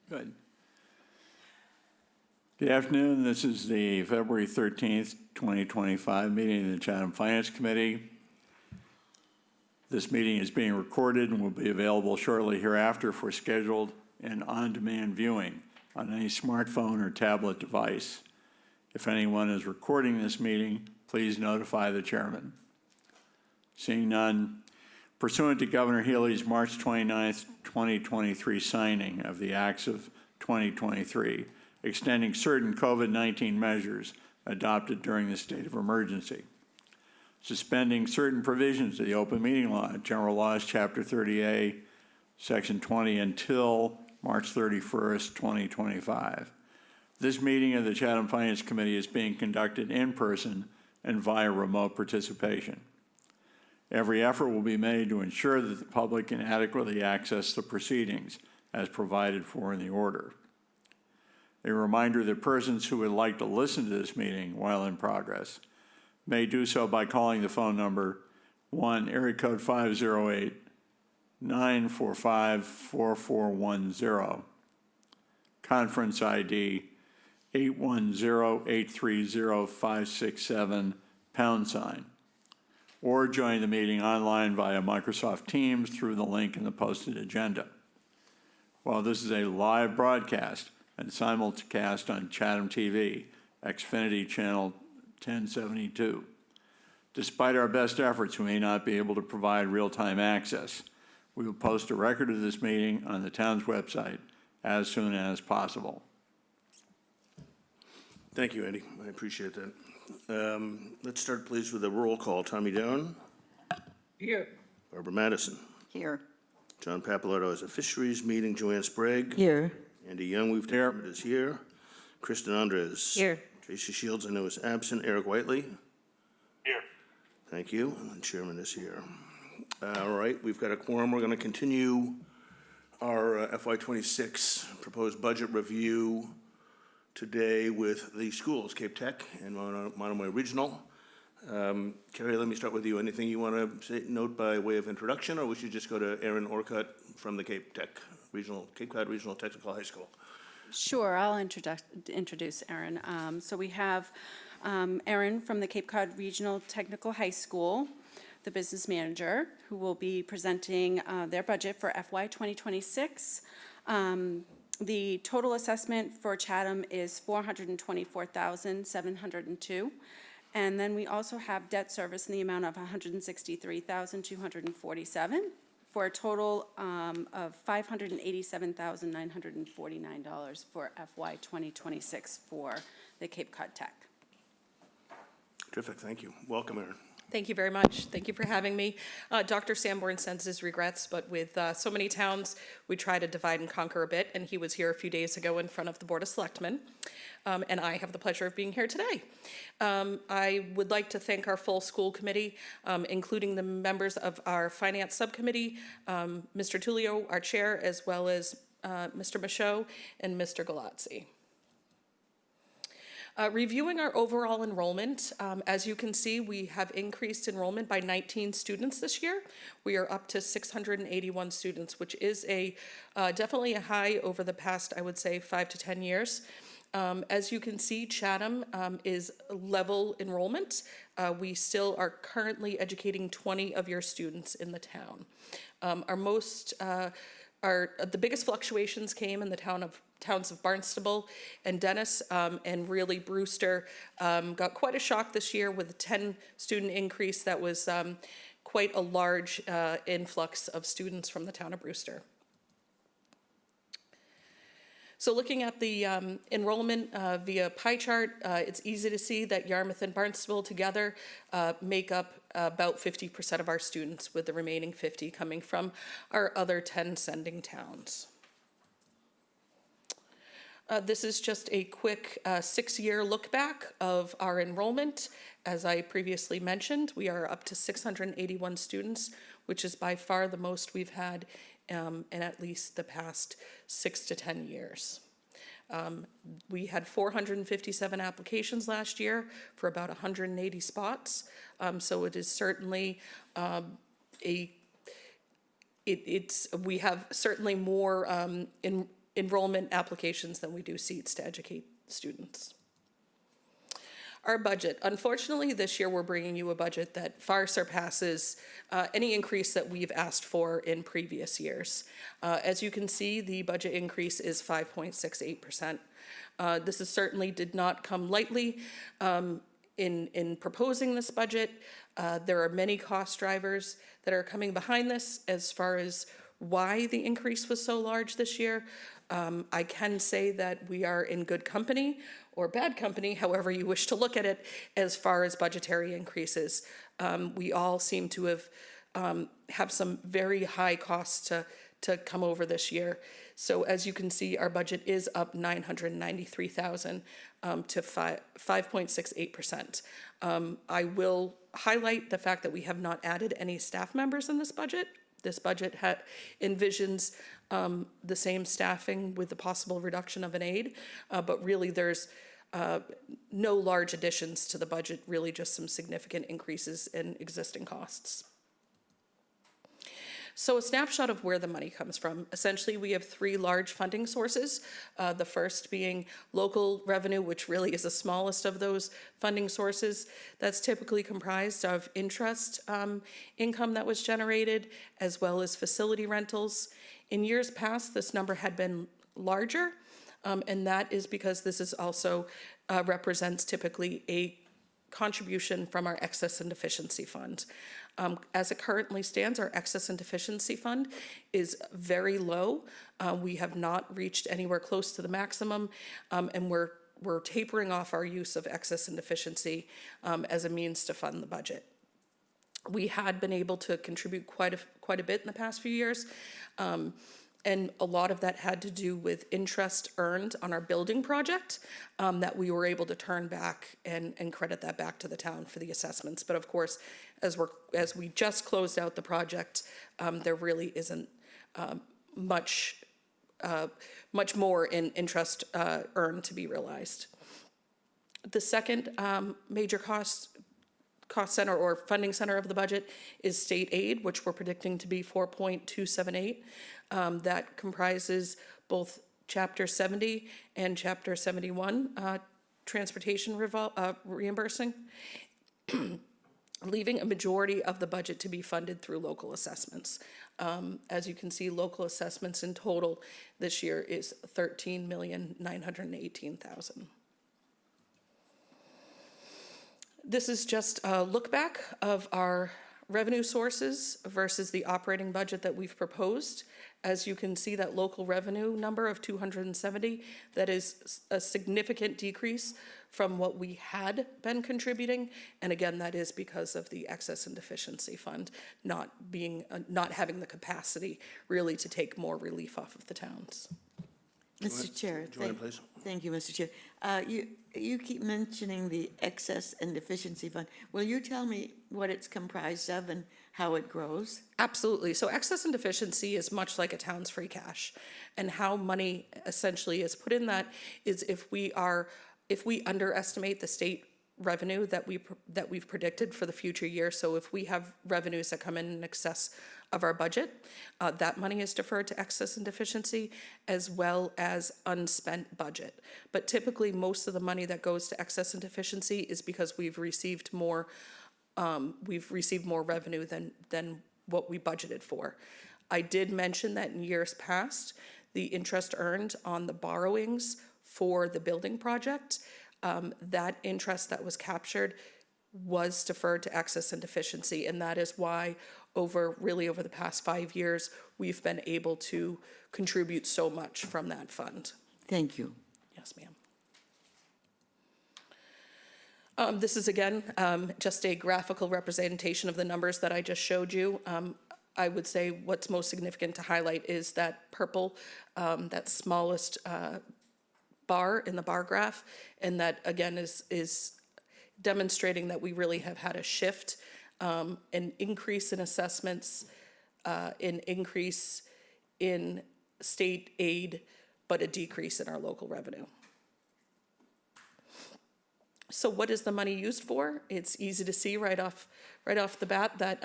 Good. Good afternoon. This is the February 13th, 2025 meeting of the Chatham Finance Committee. This meeting is being recorded and will be available shortly hereafter for scheduled and on-demand viewing on any smartphone or tablet device. If anyone is recording this meeting, please notify the chairman. Seeing none, pursuant to Governor Healy's March 29th, 2023 signing of the Acts of 2023, extending certain COVID-19 measures adopted during the state of emergency, suspending certain provisions of the Open Meeting Law, General Laws, Chapter 30A, Section 20, until March 31st, 2025. This meeting of the Chatham Finance Committee is being conducted in person and via remote participation. Every effort will be made to ensure that the public can adequately access the proceedings as provided for in the order. A reminder that persons who would like to listen to this meeting while in progress may do so by calling the phone number area code 508-945-4410, conference ID 810-830-567 #, or join the meeting online via Microsoft Teams through the link in the posted agenda. While this is a live broadcast and simulcast on Chatham TV, Xfinity Channel 1072. Despite our best efforts, we may not be able to provide real-time access. We will post a record of this meeting on the town's website as soon as possible. Thank you, Andy. I appreciate that. Let's start, please, with a roll call. Tommy Down. Here. Barbara Madison. Here. John Pappalardo is a fisheries meeting. Joanne Sprague. Here. Andy Young, we've determined, is here. Kristen Andres. Here. Tracy Shields, I know, is absent. Eric Whiteley. Here. Thank you. And the chairman is here. All right, we've got a quorum. We're going to continue our FY26 proposed budget review today with the schools, Cape Tech and Monomoy Regional. Carrie, let me start with you. Anything you want to say, note by way of introduction, or we should just go to Erin Orcutt from the Cape Cod Regional Technical High School? Sure, I'll introduce Erin. So we have Erin from the Cape Cod Regional Technical High School, the business manager, who will be presenting their budget for FY 2026. The total assessment for Chatham is $424,702. And then we also have debt service in the amount of $163,247 for a total of $587,949 for FY 2026 for the Cape Cod Tech. Terrific, thank you. Welcome, Erin. Thank you very much. Thank you for having me. Dr. Sanborn sends his regrets, but with so many towns, we try to divide and conquer a bit, and he was here a few days ago in front of the Board of Selectmen, and I have the pleasure of being here today. I would like to thank our full school committee, including the members of our finance subcommittee, Mr. Tullio, our chair, as well as Mr. Michaud and Mr. Galazzi. Reviewing our overall enrollment, as you can see, we have increased enrollment by 19 students this year. We are up to 681 students, which is definitely a high over the past, I would say, 5 to 10 years. As you can see, Chatham is level enrollment. We still are currently educating 20 of your students in the town. The biggest fluctuations came in the towns of Barnstable and Dennis, and really Brewster got quite a shock this year with a 10 student increase. That was quite a large influx of students from the town of Brewster. So looking at the enrollment via pie chart, it's easy to see that Yarmouth and Barnstable together make up about 50% of our students, with the remaining 50 coming from our other 10 sending towns. This is just a quick 6-year look back of our enrollment. As I previously mentioned, we are up to 681 students, which is by far the most we've had in at least the past 6 to 10 years. We had 457 applications last year for about 180 spots. So it is certainly we have certainly more enrollment applications than we do seats to educate students. Our budget. Unfortunately, this year we're bringing you a budget that far surpasses any increase that we've asked for in previous years. As you can see, the budget increase is 5.68%. This is certainly did not come lightly in proposing this budget. There are many cost drivers that are coming behind this as far as why the increase was so large this year. I can say that we are in good company or bad company, however you wish to look at it, as far as budgetary increases. We all seem to have some very high costs to come over this year. So as you can see, our budget is up $993,000 to 5.68%. I will highlight the fact that we have not added any staff members in this budget. This budget envisions the same staffing with the possible reduction of an aide, but really there's no large additions to the budget, really just some significant increases in existing costs. So a snapshot of where the money comes from. Essentially, we have three large funding sources. The first being local revenue, which really is the smallest of those funding sources. That's typically comprised of interest income that was generated, as well as facility rentals. In years past, this number had been larger, and that is because this is also represents typically a contribution from our excess and deficiency fund. As it currently stands, our excess and deficiency fund is very low. We have not reached anywhere close to the maximum, and we're tapering off our use of excess and deficiency as a means to fund the budget. We had been able to contribute quite a bit in the past few years, and a lot of that had to do with interest earned on our building project that we were able to turn back and credit that back to the town for the assessments. But of course, as we just closed out the project, there really isn't much more in interest earned to be realized. The second major cost center or funding center of the budget is state aid, which we're predicting to be 4.278. That comprises both Chapter 70 and Chapter 71 transportation reimbursing, leaving a majority of the budget to be funded through local assessments. As you can see, local assessments in total this year is $13,918,000. This is just a look back of our revenue sources versus the operating budget that we've proposed. As you can see, that local revenue number of 270, that is a significant decrease from what we had been contributing. And again, that is because of the excess and deficiency fund not having the capacity really to take more relief off of the towns. Mr. Chair, Joanne, please. thank you, Mr. Chair. You keep mentioning the excess and deficiency fund. Will you tell me what it's comprised of and how it grows? Absolutely. So excess and deficiency is much like a town's free cash. And how money essentially is put in that is if we underestimate the state revenue that we've predicted for the future year. So if we have revenues that come in excess of our budget, that money is deferred to excess and deficiency as well as unspent budget. But typically most of the money that goes to excess and deficiency is because we've received more revenue than what we budgeted for. I did mention that in years past, the interest earned on the borrowings for the building project, that interest that was captured was deferred to excess and deficiency, and that is why over the past 5 years, we've been able to contribute so much from that fund. Thank you. Yes, ma'am. This is again just a graphical representation of the numbers that I just showed you. I would say what's most significant to highlight is that purple, that smallest bar in the bar graph, and that again is demonstrating that we really have had a shift, an increase in assessments, an increase in state aid, but a decrease in our local revenue. So what is the money used for? It's easy to see right off the bat that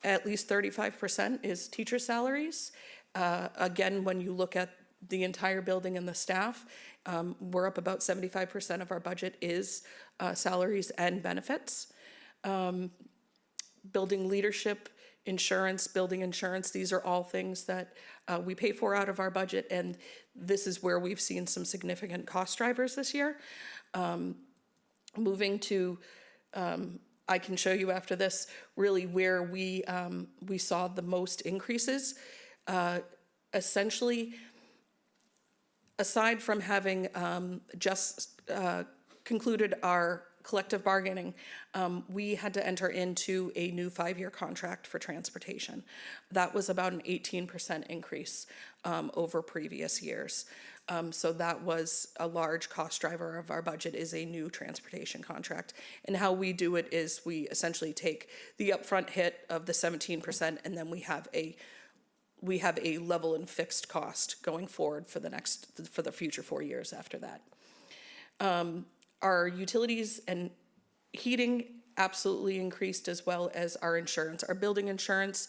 at least 35% is teacher salaries. Again, when you look at the entire building and the staff. We're up about 75% of our budget is salaries and benefits. Building leadership, insurance, building insurance, these are all things that we pay for out of our budget, and this is where we've seen some significant cost drivers this year. Moving to, I can show you after this, really where we saw the most increases. Essentially, aside from having just concluded our collective bargaining, we had to enter into a new 5-year contract for transportation. That was about an 18% increase over previous years. So that was a large cost driver of our budget, is a new transportation contract. And how we do it is we essentially take the upfront hit of the 17%, and then we have a level and fixed cost going forward for the future 4 years after that. Our utilities and heating absolutely increased, as well as our insurance. Our building insurance,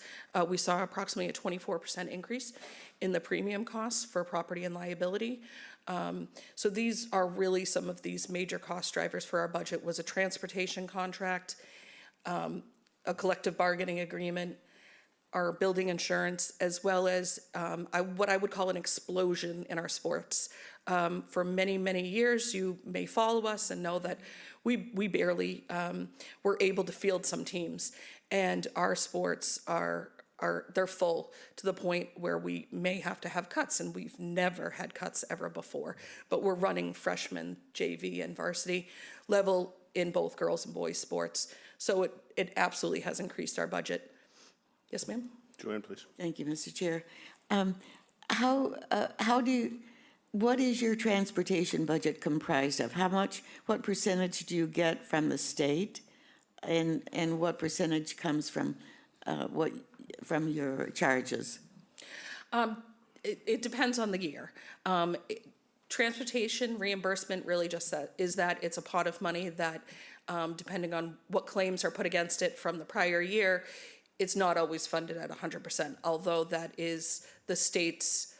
we saw approximately a 24% increase in the premium costs for property and liability. So these are really some of these major cost drivers for our budget. Was a transportation contract, a collective bargaining agreement, our building insurance, as well as what I would call an explosion in our sports. For many, many years, you may follow us and know that we barely were able to field some teams, and our sports they're full to the point where we may have to have cuts, and we've never had cuts ever before. But we're running freshman, JV, and varsity level in both girls and boys sports. So it absolutely has increased our budget. Yes, ma'am? Joanne, please. Thank you, Mr. Chair. What is your transportation budget comprised of? What percentage do you get from the state? And what percentage comes from your charges? It depends on the year. Transportation reimbursement really just is that it's a pot of money that, depending on what claims are put against it from the prior year, it's not always funded at 100%, although that is the state's,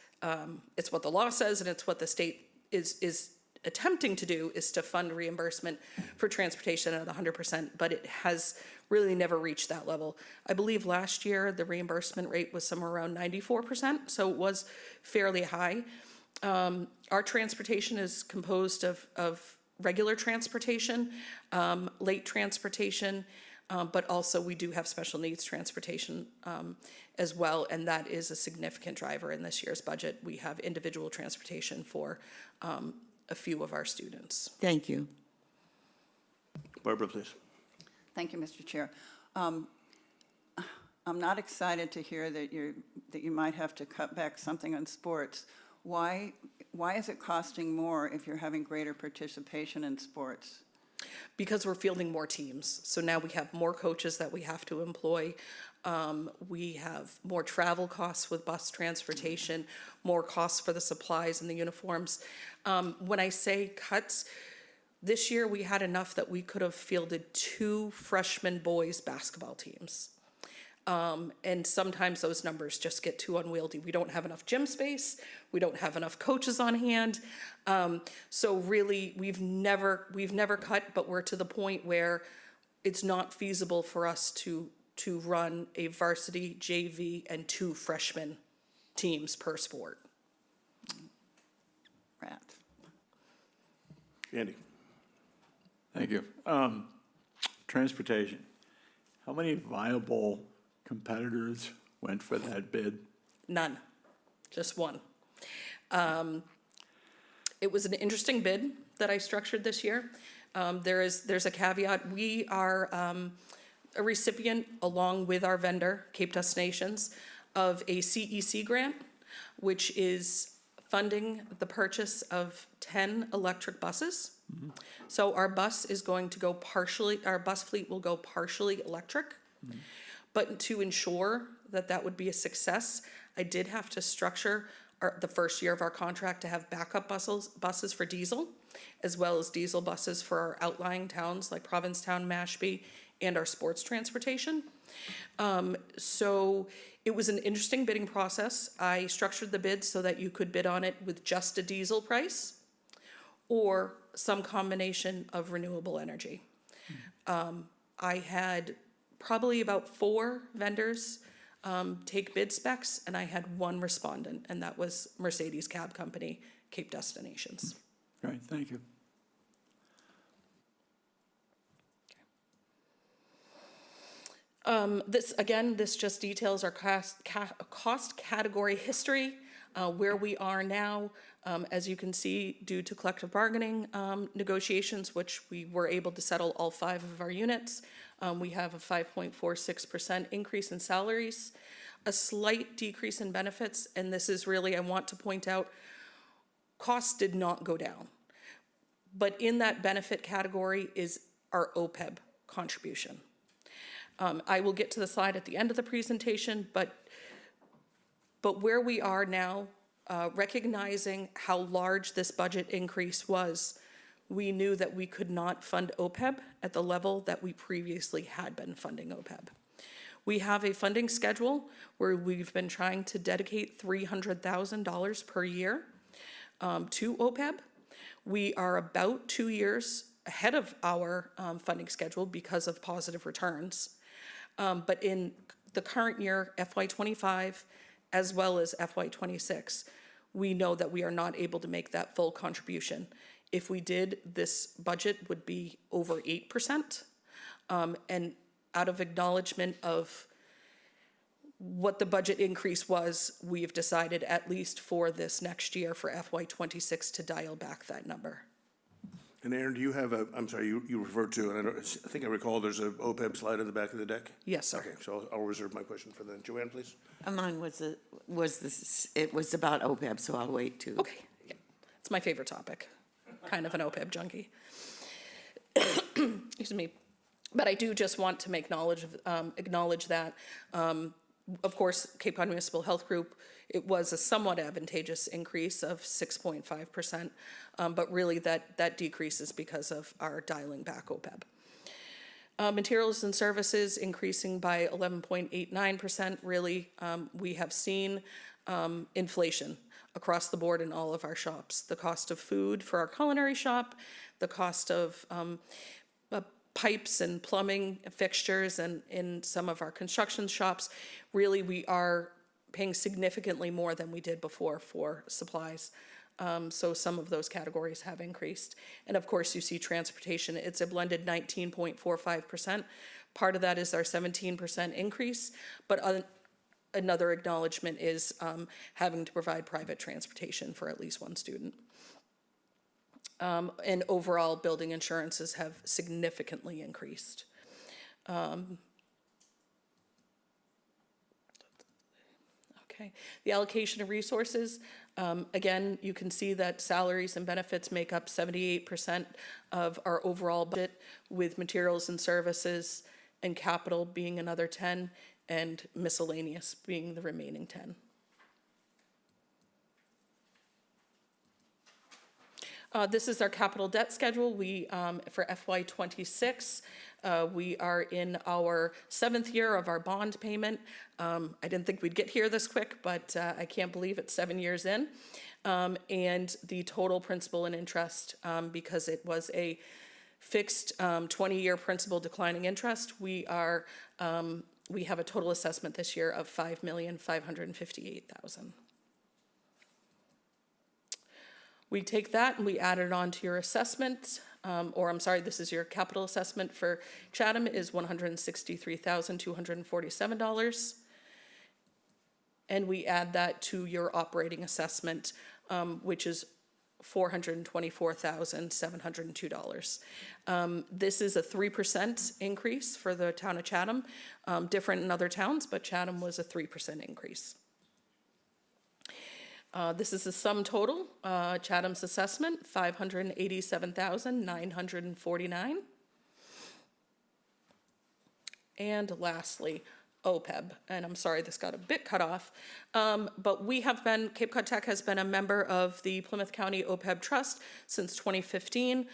it's what the law says, and it's what the state is attempting to do, is to fund reimbursement for transportation at 100%, but it has really never reached that level. I believe last year the reimbursement rate was somewhere around 94%, so it was fairly high. Our transportation is composed of regular transportation, late transportation, but also we do have special needs transportation as well, and that is a significant driver in this year's budget. We have individual transportation for a few of our students. Thank you. Barbara, please. Thank you, Mr. Chair. I'm not excited to hear that you might have to cut back something on sports. Why is it costing more if you're having greater participation in sports? Because we're fielding more teams. So now we have more coaches that we have to employ. We have more travel costs with bus transportation, more costs for the supplies and the uniforms. When I say cuts, this year we had enough that we could have fielded 2 freshman boys basketball teams. And sometimes those numbers just get too unwieldy. We don't have enough gym space. We don't have enough coaches on hand. So really, we've never cut, but we're to the point where it's not feasible for us to run a varsity, JV, and 2 freshman teams per sport. Rat. Andy. Thank you. Transportation. How many viable competitors went for that bid? None, just one. It was an interesting bid that I structured this year. There's a caveat. We are a recipient, along with our vendor, Cape Destinations, of a CEC grant, which is funding the purchase of 10 electric buses. Mm-hmm. So our bus fleet will go partially electric. Mm-hmm. But to ensure that that would be a success, I did have to structure the first year of our contract to have backup buses for diesel, as well as diesel buses for our outlying towns like Provincetown, Mashpee, and our sports transportation. So it was an interesting bidding process. I structured the bid so that you could bid on it with just a diesel price or some combination of renewable energy. I had probably about 4 vendors take bid specs, and I had 1 respondent, and that was Mercedes Cab Company, Cape Destinations. Great, thank you. This just details our cost category history, where we are now. As you can see, due to collective bargaining negotiations, which we were able to settle all 5 of our units, we have a 5.46% increase in salaries, a slight decrease in benefits, and this is really, I want to point out, costs did not go down. But in that benefit category is our OPEB contribution. I will get to the slide at the end of the presentation, but where we are now, recognizing how large this budget increase was, we knew that we could not fund OPEB at the level that we previously had been funding OPEB. We have a funding schedule where we've been trying to dedicate $300,000 per year to OPEB. We are about 2 years ahead of our funding schedule because of positive returns. But in the current year, FY25, as well as FY26, we know that we are not able to make that full contribution. If we did, this budget would be over 8%. And out of acknowledgement of what the budget increase was, we have decided, at least for this next year, for FY26, to dial back that number. And Aaron, do you have I'm sorry, you referred to, and I think I recall there's a OPEB slide in the back of the deck? Yes, sir. Okay, so I'll reserve my question for then. Joanne, please. Mine it was about OPEB, so I'll wait too. Okay, yeah. It's my favorite topic, kind of an OPEB junkie. Excuse me. But I do just want to acknowledge that, of course, Cape Cod Municipal Health Group, it was a somewhat advantageous increase of 6.5%, but really that decrease is because of our dialing back OPEB. Materials and services increasing by 11.89%. Really, we have seen inflation across the board in all of our shops. The cost of food for our culinary shop, the cost of pipes and plumbing fixtures, and in some of our construction shops, really we are paying significantly more than we did before for supplies. So some of those categories have increased. And of course, you see transportation, it's a blended 19.45%. Part of that is our 17% increase, but another acknowledgement is having to provide private transportation for at least 1 student. And overall, building insurances have significantly increased. Okay, the allocation of resources, again, you can see that salaries and benefits make up 78% of our overall budget, with materials and services and capital being another 10, and miscellaneous being the remaining 10. This is our capital debt schedule. We, for FY26, we are in our 7th year of our bond payment. I didn't think we'd get here this quick, but I can't believe it's 7 years in. And the total principal and interest, because it was a fixed 20-year principal declining interest, we have a total assessment this year of $5,558,000. We take that and we add it on to your assessment, this is your capital assessment for Chatham is $163,247. And we add that to your operating assessment, which is $424,702. This is a 3% increase for the town of Chatham, different in other towns, but Chatham was a 3% increase. This is the sum total, Chatham's assessment, $587,949. And lastly, OPEB, and I'm sorry this got a bit cut off, but Cape Cod Tech has been a member of the Plymouth County OPEB Trust since 2015.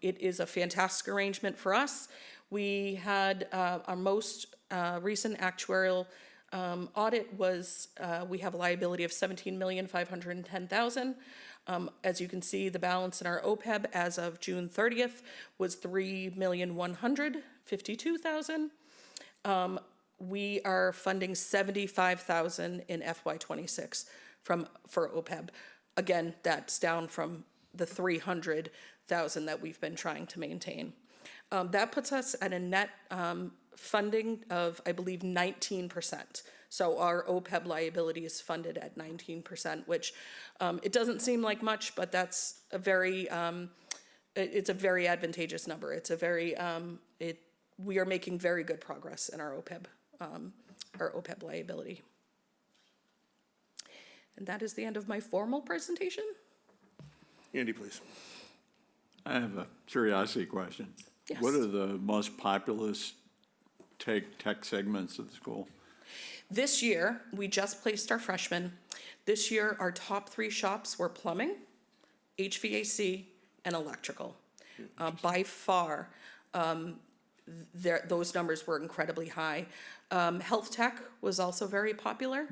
It is a fantastic arrangement for us. We had our most recent actuarial audit was, we have a liability of $17,510,000. As you can see, the balance in our OPEB as of June 30th was $3,152,000. We are funding $75,000 in FY26 for OPEB. Again, that's down from the $300,000 that we've been trying to maintain. That puts us at a net funding of, I believe, 19%. So our OPEB liability is funded at 19%, which it doesn't seem like much, but that's a very, it's a very advantageous number. It's a very, we are making very good progress in our OPEB liability. And that is the end of my formal presentation. Andy, please. I have a curiosity question. Yes. What are the most populous tech segments of the school? This year, we just placed our freshmen. This year, our top 3 shops were plumbing, HVAC, and electrical. By far, those numbers were incredibly high. Health tech was also very popular,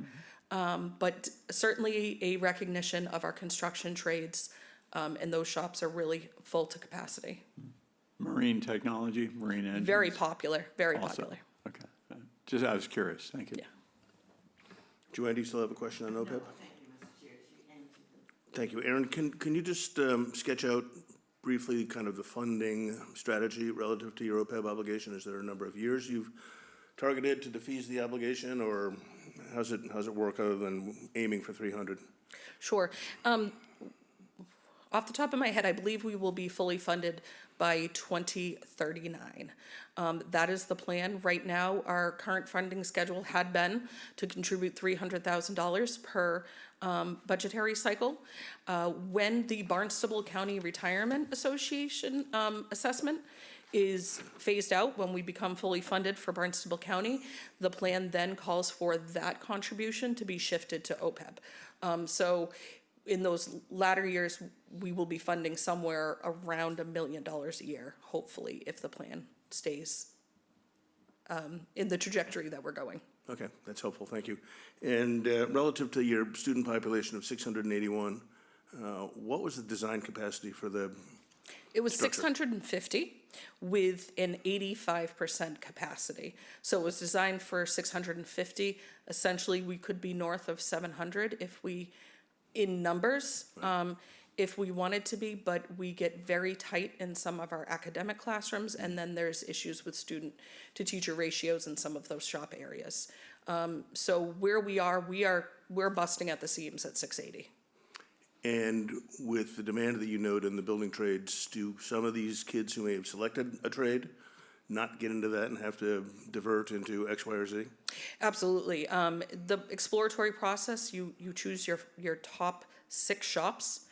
but certainly a recognition of our construction trades, and those shops are really full to capacity. Marine technology, marine engines? Very popular, very Also? popular. Okay. Just, I was curious. Thank you. Yeah. Joanne, do you still have a question on OPEB? Thank you. Aaron, can you just sketch out briefly kind of the funding strategy relative to your OPEB obligation? Is there a number of years you've targeted to defease the obligation, or how's it work other than aiming for 300? Sure. Off the top of my head, I believe we will be fully funded by 2039. That is the plan. Right now, our current funding schedule had been to contribute $300,000 per budgetary cycle. When the Barnstable County Retirement Association assessment is phased out, when we become fully funded for Barnstable County, the plan then calls for that contribution to be shifted to OPEB. So in those latter years, we will be funding somewhere around $1 million a year, hopefully, if the plan stays in the trajectory that we're going. Okay, that's helpful, thank you. And relative to your student population of 681, what was the design capacity for the It was structure? 650 with an 85% capacity. So it was designed for 650. Essentially, we could be north of 700 if we, in numbers, if we wanted to be, but we get very tight in some of our academic classrooms, and then there's issues with student to teacher ratios in some of those shop areas. So where we're busting at the seams at 680. And with the demand that you note in the building trades, do some of these kids who may have selected a trade not get into that and have to divert into X, Y, or Z? Absolutely. The exploratory process, you choose your top 6 shops.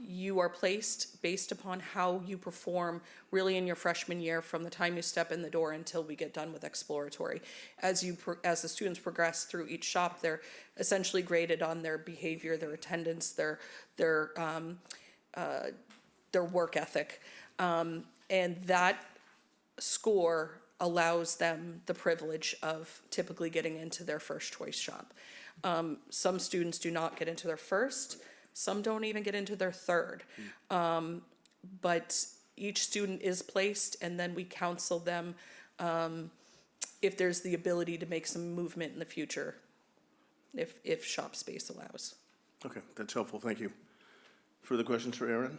You are placed based upon how you perform really in your freshman year from the time you step in the door until we get done with exploratory. As the students progress through each shop, they're essentially graded on their behavior, their attendance, their work ethic. And that score allows them the privilege of typically getting into their first choice shop. Some students do not get into their first, some don't even get into their third. But each student is placed, and then we counsel them if there's the ability to make some movement in the future, if shop space allows. Okay, that's helpful, thank you. Further questions for Aaron?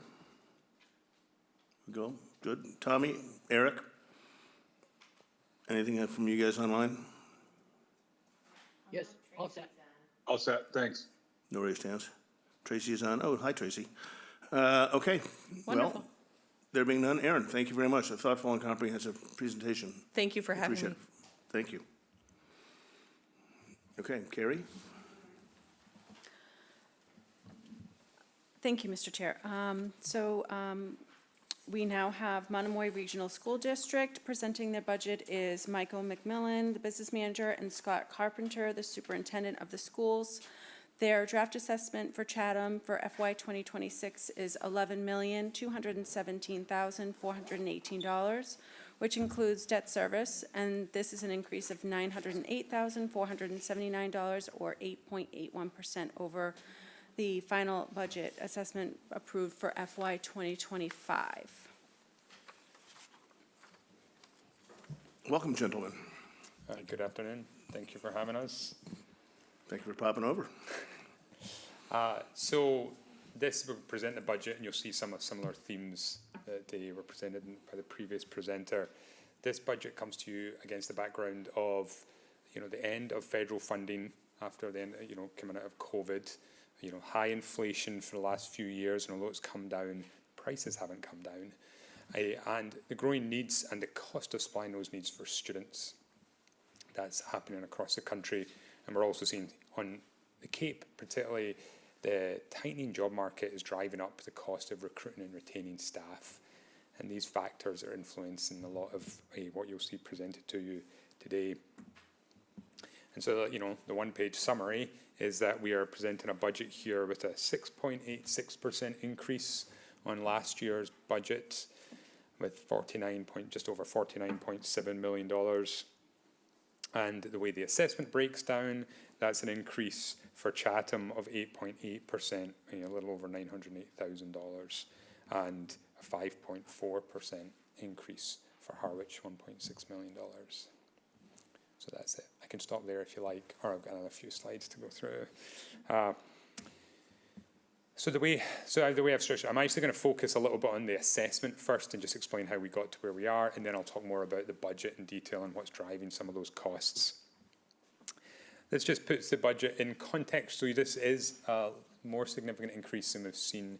Go, good. Tommy, Eric? Anything from you guys online? Yes, all set. All set, thanks. No raised hands. Tracy is on. Oh, hi, Tracy. Okay. Wonderful. Well, there being none, Aaron, thank you very much. A thoughtful and comprehensive presentation. Thank you for having Appreciate me. it. Thank you. Okay, Carrie? Thank you, Mr. Chair. We now have Monomoy Regional School District. Presenting their budget is Michael McMillan, the business manager, and Scott Carpenter, the superintendent of the schools. Their draft assessment for Chatham for FY 2026 is $11,217,418, which includes debt service, and this is an increase of $908,479, or 8.81% over the final budget assessment approved for FY 2025. Welcome, gentlemen. Good afternoon. Thank you for having us. Thank you for popping over. So this will present the budget, and you'll see some of similar themes that they were presented by the previous presenter. This budget comes to you against the background of, the end of federal funding after the end, coming out of COVID, high inflation for the last few years, and although it's come down, prices haven't come down. And the growing needs and the cost of supplying those needs for students. That's happening across the country, and we're also seeing on the Cape, particularly, the tightening job market is driving up the cost of recruiting and retaining staff, and these factors are influencing a lot of what you'll see presented to you today. And so, the one-page summary is that we are presenting a budget here with a 6.86% increase on last year's budget, with just over $49.7 million. And the way the assessment breaks down, that's an increase for Chatham of 8.8%, a little over $908,000, and a 5.4% increase for Harwich, $1.6 million. So that's it. I can stop there if you like, or I've got another few slides to go through. So the way I've structured, I'm actually going to focus a little bit on the assessment first and just explain how we got to where we are, and then I'll talk more about the budget in detail and what's driving some of those costs. This just puts the budget in context. So this is a more significant increase than we've seen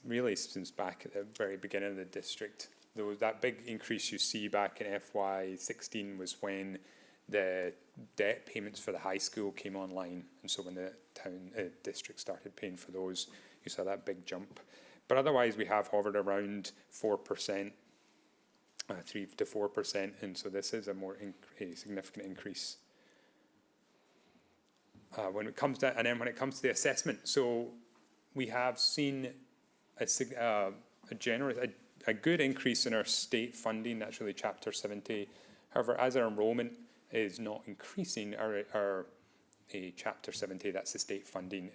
really since back at the very beginning of the district. That big increase you see back in FY16 was when the debt payments for the high school came online, and so when the district started paying for those, you saw that big jump. But otherwise, we have hovered around 4%, 3 to 4%, and so this is a significant increase. When it comes to the assessment, so we have seen a good increase in our state funding. That's really Chapter 70. However, as our enrollment is not increasing, our Chapter 70, that's the state funding,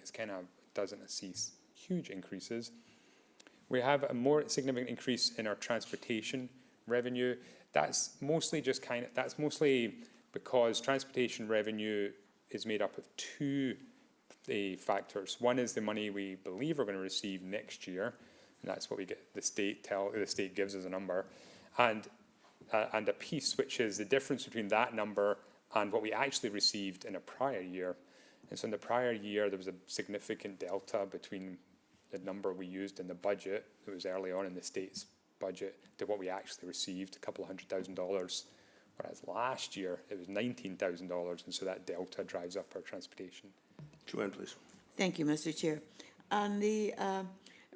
doesn't see huge increases. We have a more significant increase in our transportation revenue. That's mostly because transportation revenue is made up of two factors. One is the money we believe we're going to receive next year, and that's what we get. The state gives us a number, and a piece which is the difference between that number and what we actually received in a prior year. And so in the prior year, there was a significant delta between the number we used in the budget, that was early on in the state's budget, to what we actually received, a couple of $100,000. Whereas last year, it was $19,000, and so that delta drives up our transportation. Joanne, please. Thank you, Mr. Chair. On the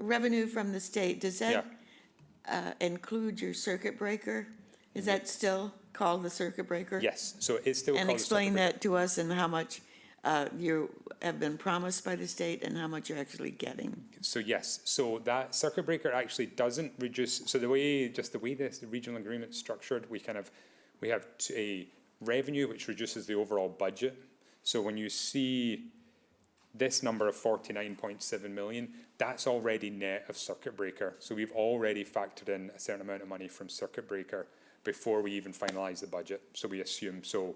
revenue from the state, does that include your circuit breaker? Is that still called the circuit breaker? Yes, so it's still And called explain the circuit that to us and how much you have been promised by the state and how much you're actually getting. breaker. So yes, so that circuit breaker actually doesn't reduce. So the way this regional agreement is structured, we have a revenue which reduces the overall budget. So when you see this number of 49.7 million, that's already net of circuit breaker. So we've already factored in a certain amount of money from circuit breaker before we even finalize the budget. So we assume, so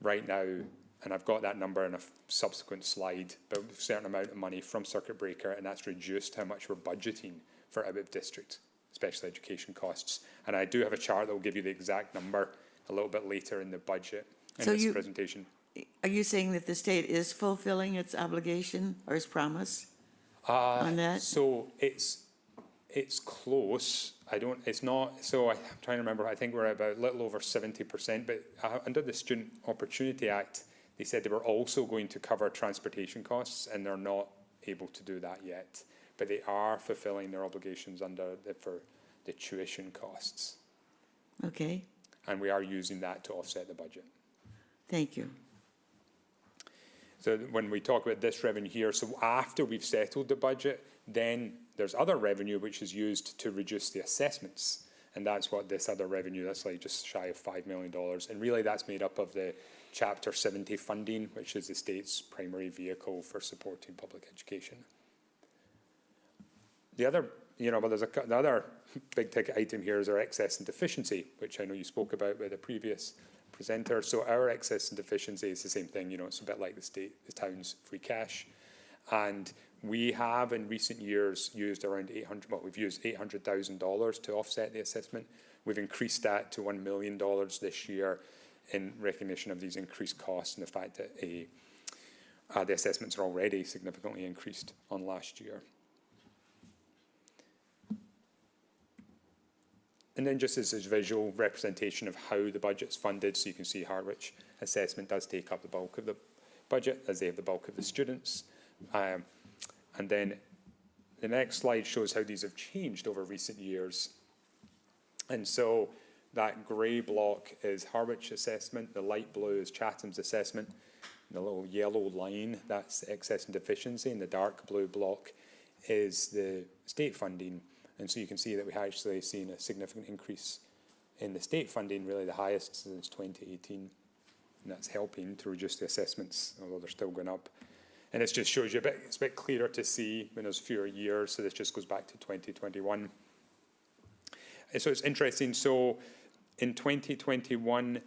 right now, and I've got that number in a subsequent slide, but a certain amount of money from circuit breaker, and that's reduced how much we're budgeting for out of district special education costs. And I do have a chart that will give you the exact number a little bit later in the budget in this presentation. Are you saying that the state is fulfilling its obligation or its promise on that? So it's close. It's not, so I'm trying to remember, I think we're about a little over 70%, but under the Student Opportunity Act, they said they were also going to cover transportation costs, and they're not able to do that yet. But they are fulfilling their obligations for the tuition costs. Okay, And we are using that to offset the budget. thank you. So when we talk about this revenue here, so after we've settled the budget, then there's other revenue which is used to reduce the assessments. And that's what this other revenue, that's like just shy of $5 million. And really that's made up of the Chapter 70 funding, which is the state's primary vehicle for supporting public education. The other, well, the other big ticket item here is our excess and deficiency, which I know you spoke about with the previous presenter. So our excess and deficiency is the same thing, it's a bit like the town's free cash. And we have in recent years used around we've used $800,000 to offset the assessment. We've increased that to $1 million this year in recognition of these increased costs and the fact that the assessments are already significantly increased on last year. And then just as a visual representation of how the budget's funded, so you can see Harwich assessment does take up the bulk of the budget, as they have the bulk of the students. And then the next slide shows how these have changed over recent years. And so that grey block is Harwich assessment, the light blue is Chatham's assessment, and the little yellow line, that's excess and deficiency, and the dark blue block is the state funding. And so you can see that we have actually seen a significant increase in the state funding, really the highest since 2018. And that's helping to reduce the assessments, although they're still going up. And it just shows you it's a bit clearer to see when there's fewer years. So this just goes back to 2021. And so it's interesting. So in 2021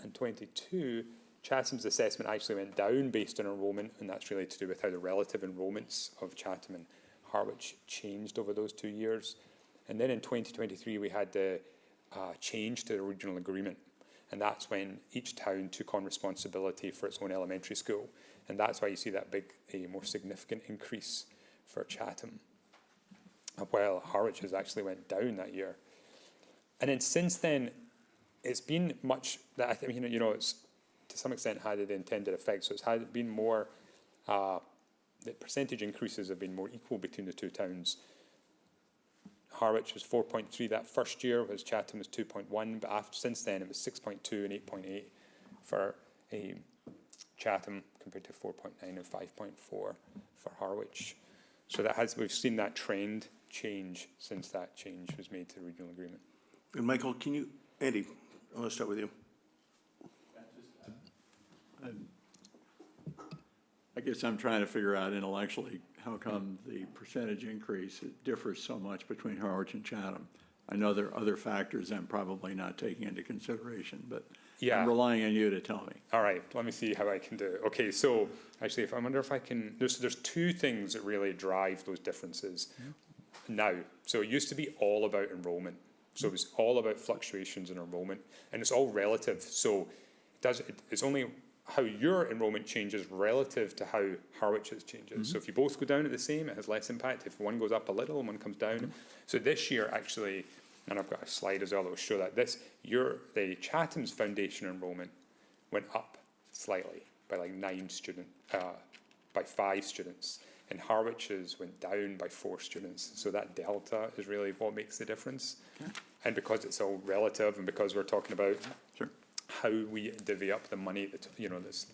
and 22, Chatham's assessment actually went down based on enrolment, and that's really to do with how the relative enrolments of Chatham and Harwich changed over those 2 years. And then in 2023, we had the change to the regional agreement. And that's when each town took on responsibility for its own elementary school. And that's why you see that more significant increase for Chatham, while Harwich has actually went down that year. And then since then, it's been much that I think, it's to some extent had the intended effect. So it's been more, the percentage increases have been more equal between the two towns. Harwich was 4.3 that first year, whereas Chatham was 2.1, but since then it was 6.2 and 8.8 for Chatham compared to 4.9 and 5.4 for Harwich. So we've seen that trend change since that change was made to the regional agreement. And Michael, Andy, I want to start with you. I guess I'm trying to figure out intellectually how come the percentage increase differs so much between Harwich and Chatham. I know there are other factors I'm probably not taking into consideration, but I'm relying on you to tell me. All right, let me see how I can do it. Okay, so actually, I wonder if I can, there's two things that really drive those differences now. So it used to be all about enrolment. So it was all about fluctuations in enrolment, and it's all relative. So it's only how your enrolment changes relative to how Harwich's changes. So if you both go down at the same, it has less impact. If one goes up a little and one comes down. So this year actually, and I've got a slide as well that will show that the Chatham's foundation enrolment went up slightly by like 5 students. And Harwich's went down by 4 students. So that delta is really what makes the difference. Okay. And because it's all relative, and because we're talking about how we divvy up the money that that's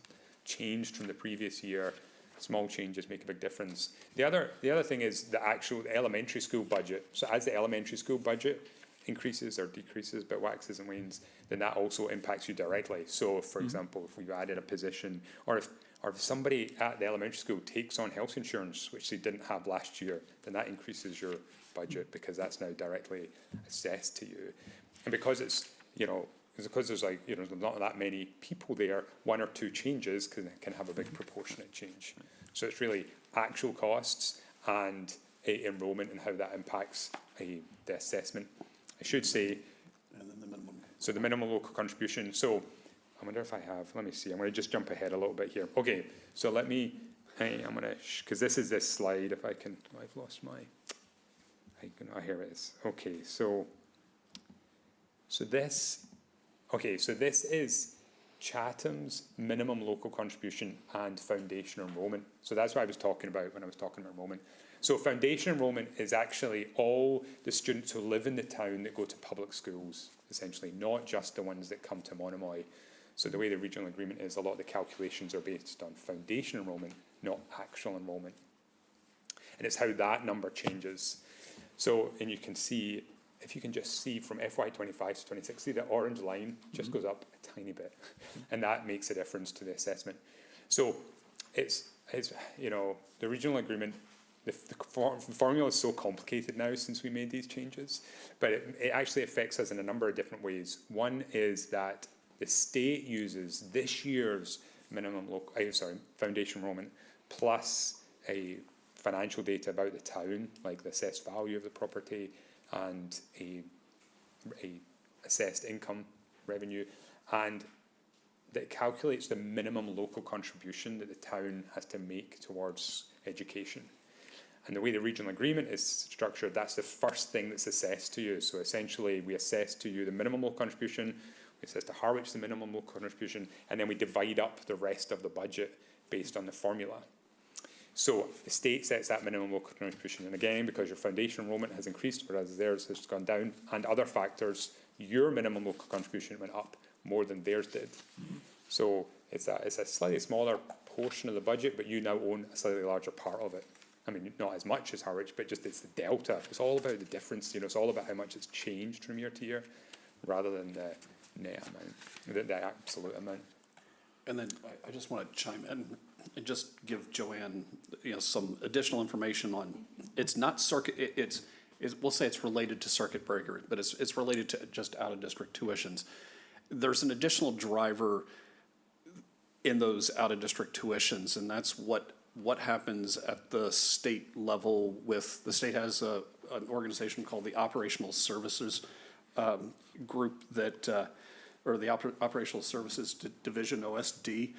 changed from the previous year, small changes make a big difference. The other thing is the actual elementary school budget. So as the elementary school budget increases or decreases, but waxes and wanes, then that also impacts you directly. So, for example, if we've added a position, or if somebody at the elementary school takes on health insurance, which they didn't have last year, then that increases your budget because that's now directly assessed to you. And because it's, because there's there's not that many people there, 1 or 2 changes can have a big proportionate change. So it's really actual costs and enrolment and how that impacts the assessment. I should say, And then the minimum. So the minimum local contribution. So I wonder if I have, let me see, I'm going to just jump ahead a little bit here. Okay, so I'm going to, because this is this slide, if I can, I've lost my, here it is. Okay, so this is Chatham's minimum local contribution and foundation enrolment. So that's what I was talking about when I was talking about enrolment. So foundation enrolment is actually all the students who live in the town that go to public schools, essentially, not just the ones that come to Monomoy. So the way the regional agreement is, a lot of the calculations are based on foundation enrollment, not actual enrollment. And it's how that number changes. So, and you can see, if you can just see from FY 25 to 26, see the orange line just goes up a tiny bit, and that makes a difference to the assessment. So it's you know, the regional agreement, the formula is so complicated now since we made these changes, but it actually affects us in a number of different ways. One is that the state uses this year's foundation enrollment plus a financial data about the town, like the assessed value of the property and a assessed income revenue, and that calculates the minimum local contribution that the town has to make towards education. And the way the regional agreement is structured, that's the first thing that's assessed to you. So essentially, we assess to you the minimum local contribution, we assess to Harwich the minimum local contribution, and then we divide up the rest of the budget based on the formula. So the state sets that minimum local contribution, and again, because your foundation enrollment has increased, whereas theirs has gone down, and other factors, your minimum local contribution went up more than theirs did. So it's a slightly smaller portion of the budget, but you now own a slightly larger part of it. I mean, not as much as Harwich, but just it's the delta. It's all about the difference, you know, it's all about how much it's changed from year to year, rather than the net amount, the absolute amount. And then I just want to chime in and just give Joanne, you know, some additional information on, it's not circuit, we'll say it's related to circuit breaker, but it's related to just out-of-district tuitions. There's an additional driver in those out-of-district tuitions, and that's what happens at the state level with, the state has an organization called the Operational Services Group that, or the Operational Services Division, OSD.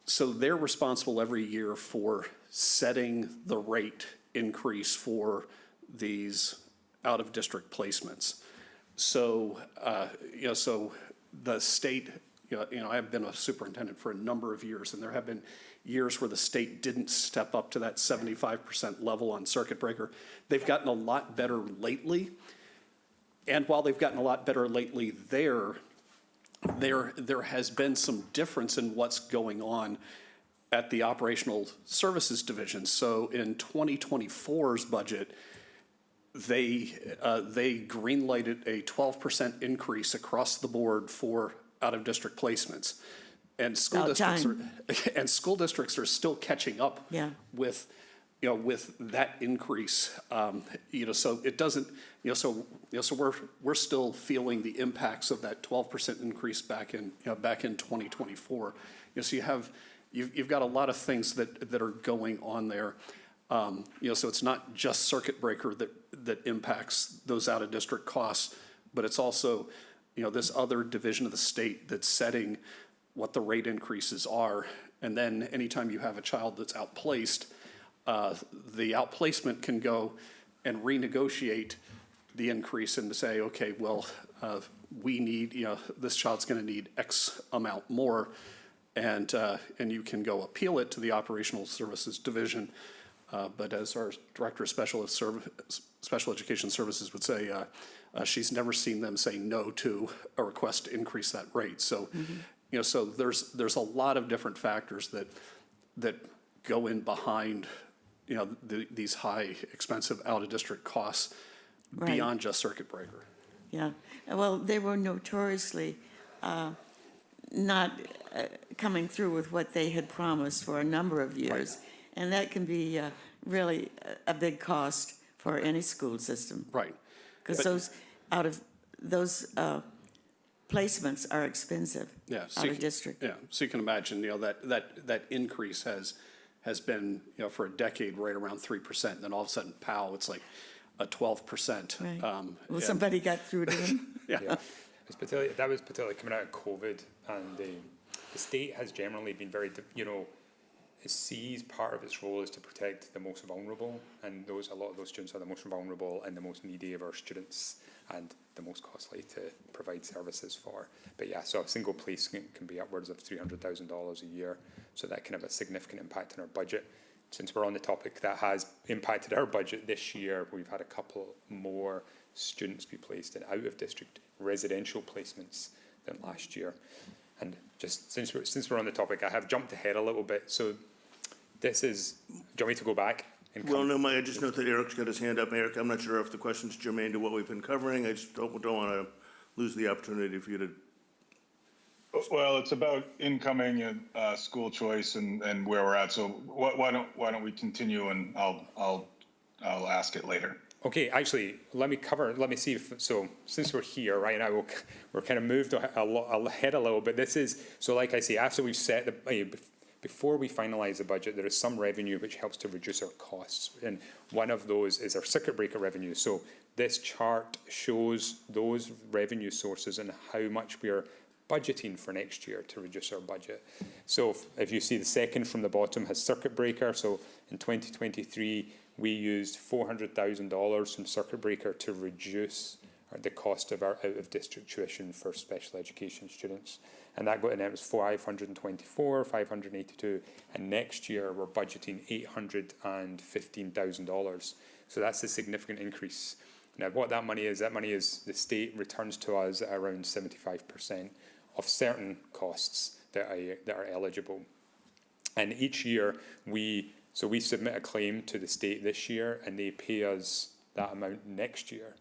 So they're responsible every year for setting the rate increase for these out-of-district placements. So, you know, so the state, you know, I've been a superintendent for a number of years, and there have been years where the state didn't step up to that 75% level on circuit breaker. They've gotten a lot better lately. And while they've gotten a lot better lately there has been some difference in what's going on at the Operational Services Division. So in 2024's budget, they greenlighted a 12% increase across the board for out-of-district placements. And school districts are still catching up with, you know, with that increase. You know, so it doesn't, so we're still feeling the impacts of that 12% increase back in 2024. So you've got a lot of things that are going on there. So it's not just circuit breaker that impacts those out-of-district costs, but it's also, this other division of the state that's setting what the rate increases are. And then anytime you have a child that's outplaced, the outplacement can go and renegotiate the increase and to say, okay, well, we need, this child's going to need X amount more, and you can go appeal it to the Operational Services Division. But as our Director of Special Education Services would say, she's never seen them say no to a request to increase that rate. So, so there's a lot of different factors that go in behind, these high, expensive out-of-district costs beyond just circuit breaker. Yeah, well, they were notoriously not coming through with what they had promised for a number of years. Right. And that can be really a big cost for any school system. Right. Because those placements are expensive. Yeah. So out of district. Yeah. So you can imagine, that increase has been, for a decade right around 3%. And then all of a sudden, pow, it's like a 12%. Right. Well, somebody got through to them. Yeah. That was particularly coming out of COVID, and the state has generally been very, it sees part of its role is to protect the most vulnerable, and a lot of those students are the most vulnerable and the most needy of our students, and the most costly to provide services for. But yeah, so a single placement can be upwards of $300,000 a year, so that can have a significant impact on our budget. Since we're on the topic that has impacted our budget this year, we've had a couple more students be placed in out-of-district residential placements than last year. And just since we're on the topic, I have jumped ahead a little bit. So this is, do you want me to go back? And Well, no, I just note that Eric's got his hand up. Eric, I'm not sure if the question's germane to what we've been covering. I just don't want to lose the opportunity for you to. Well, it's about incoming and school choice and where we're at. So why don't we continue, and I'll ask it later. Okay, actually, let me see if, so since we're here, right now, we're kind of moved ahead a little bit. This is, so like I say, after we've set the, before we finalize the budget, there is some revenue which helps to reduce our costs. And one of those is our circuit breaker revenue. So this chart shows those revenue sources and how much we are budgeting for next year to reduce our budget. So if you see the second from the bottom has circuit breaker. So in 2023, we used $400,000 from circuit breaker to reduce the cost of our out-of-district tuition for special education students. And that it was 524, 582, and next year we're budgeting $815,000. So that's a significant increase. Now, what that money is the state returns to us at around 75% of certain costs that are eligible. And each year we submit a claim to the state this year, and they pay us that amount next year.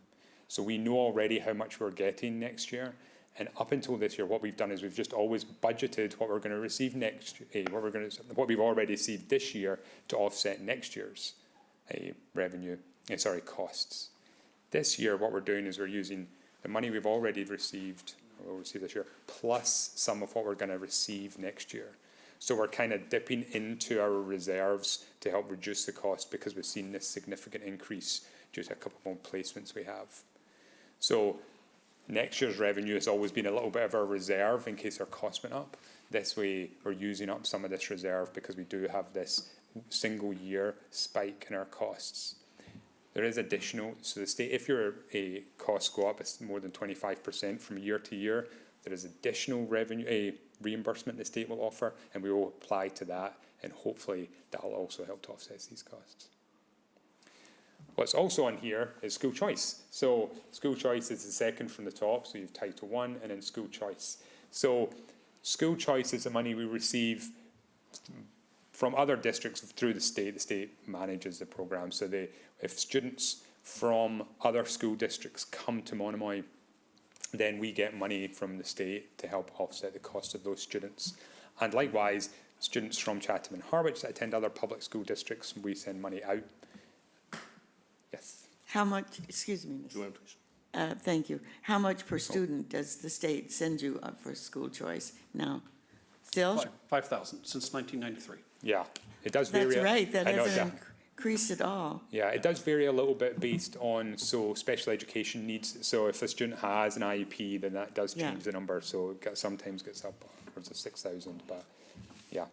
So we know already how much we're getting next year. And up until this year, what we've done is we've just always budgeted what we're going to receive next, what we've already received this year to offset next year's costs. This year, what we're doing is we're using the money we've already received, or we'll receive this year, plus some of what we're going to receive next year. So we're kind of dipping into our reserves to help reduce the cost because we've seen this significant increase due to a couple more placements we have. So next year's revenue has always been a little bit of our reserve in case our costs went up. This way, we're using up some of this reserve because we do have this single year spike in our costs. There is additional, so the state, if your costs go up, it's more than 25% from year to year, there is additional revenue, reimbursement the state will offer, and we will apply to that, and hopefully that will also help to offset these costs. What's also on here is school choice. So school choice is the second from the top, so you have Title I and then school choice. So school choice is the money we receive from other districts through the state manages the program. So if students from other school districts come to Monomoy, then we get money from the state to help offset the cost of those students. And likewise, students from Chatham and Harwich that attend other public school districts, we send money out. Yes. How much, excuse me, Ms. Go ahead, please. Thank you. How much per student does the state send you up for school choice now? Still? 5,000 since 1993. Yeah, it does vary. That's right, that I know, hasn't increased at all. Yeah, it does vary a little bit based on special education needs. So if a student has an IEP, then that does change the number. So it sometimes gets up upwards of 6,000. But yeah,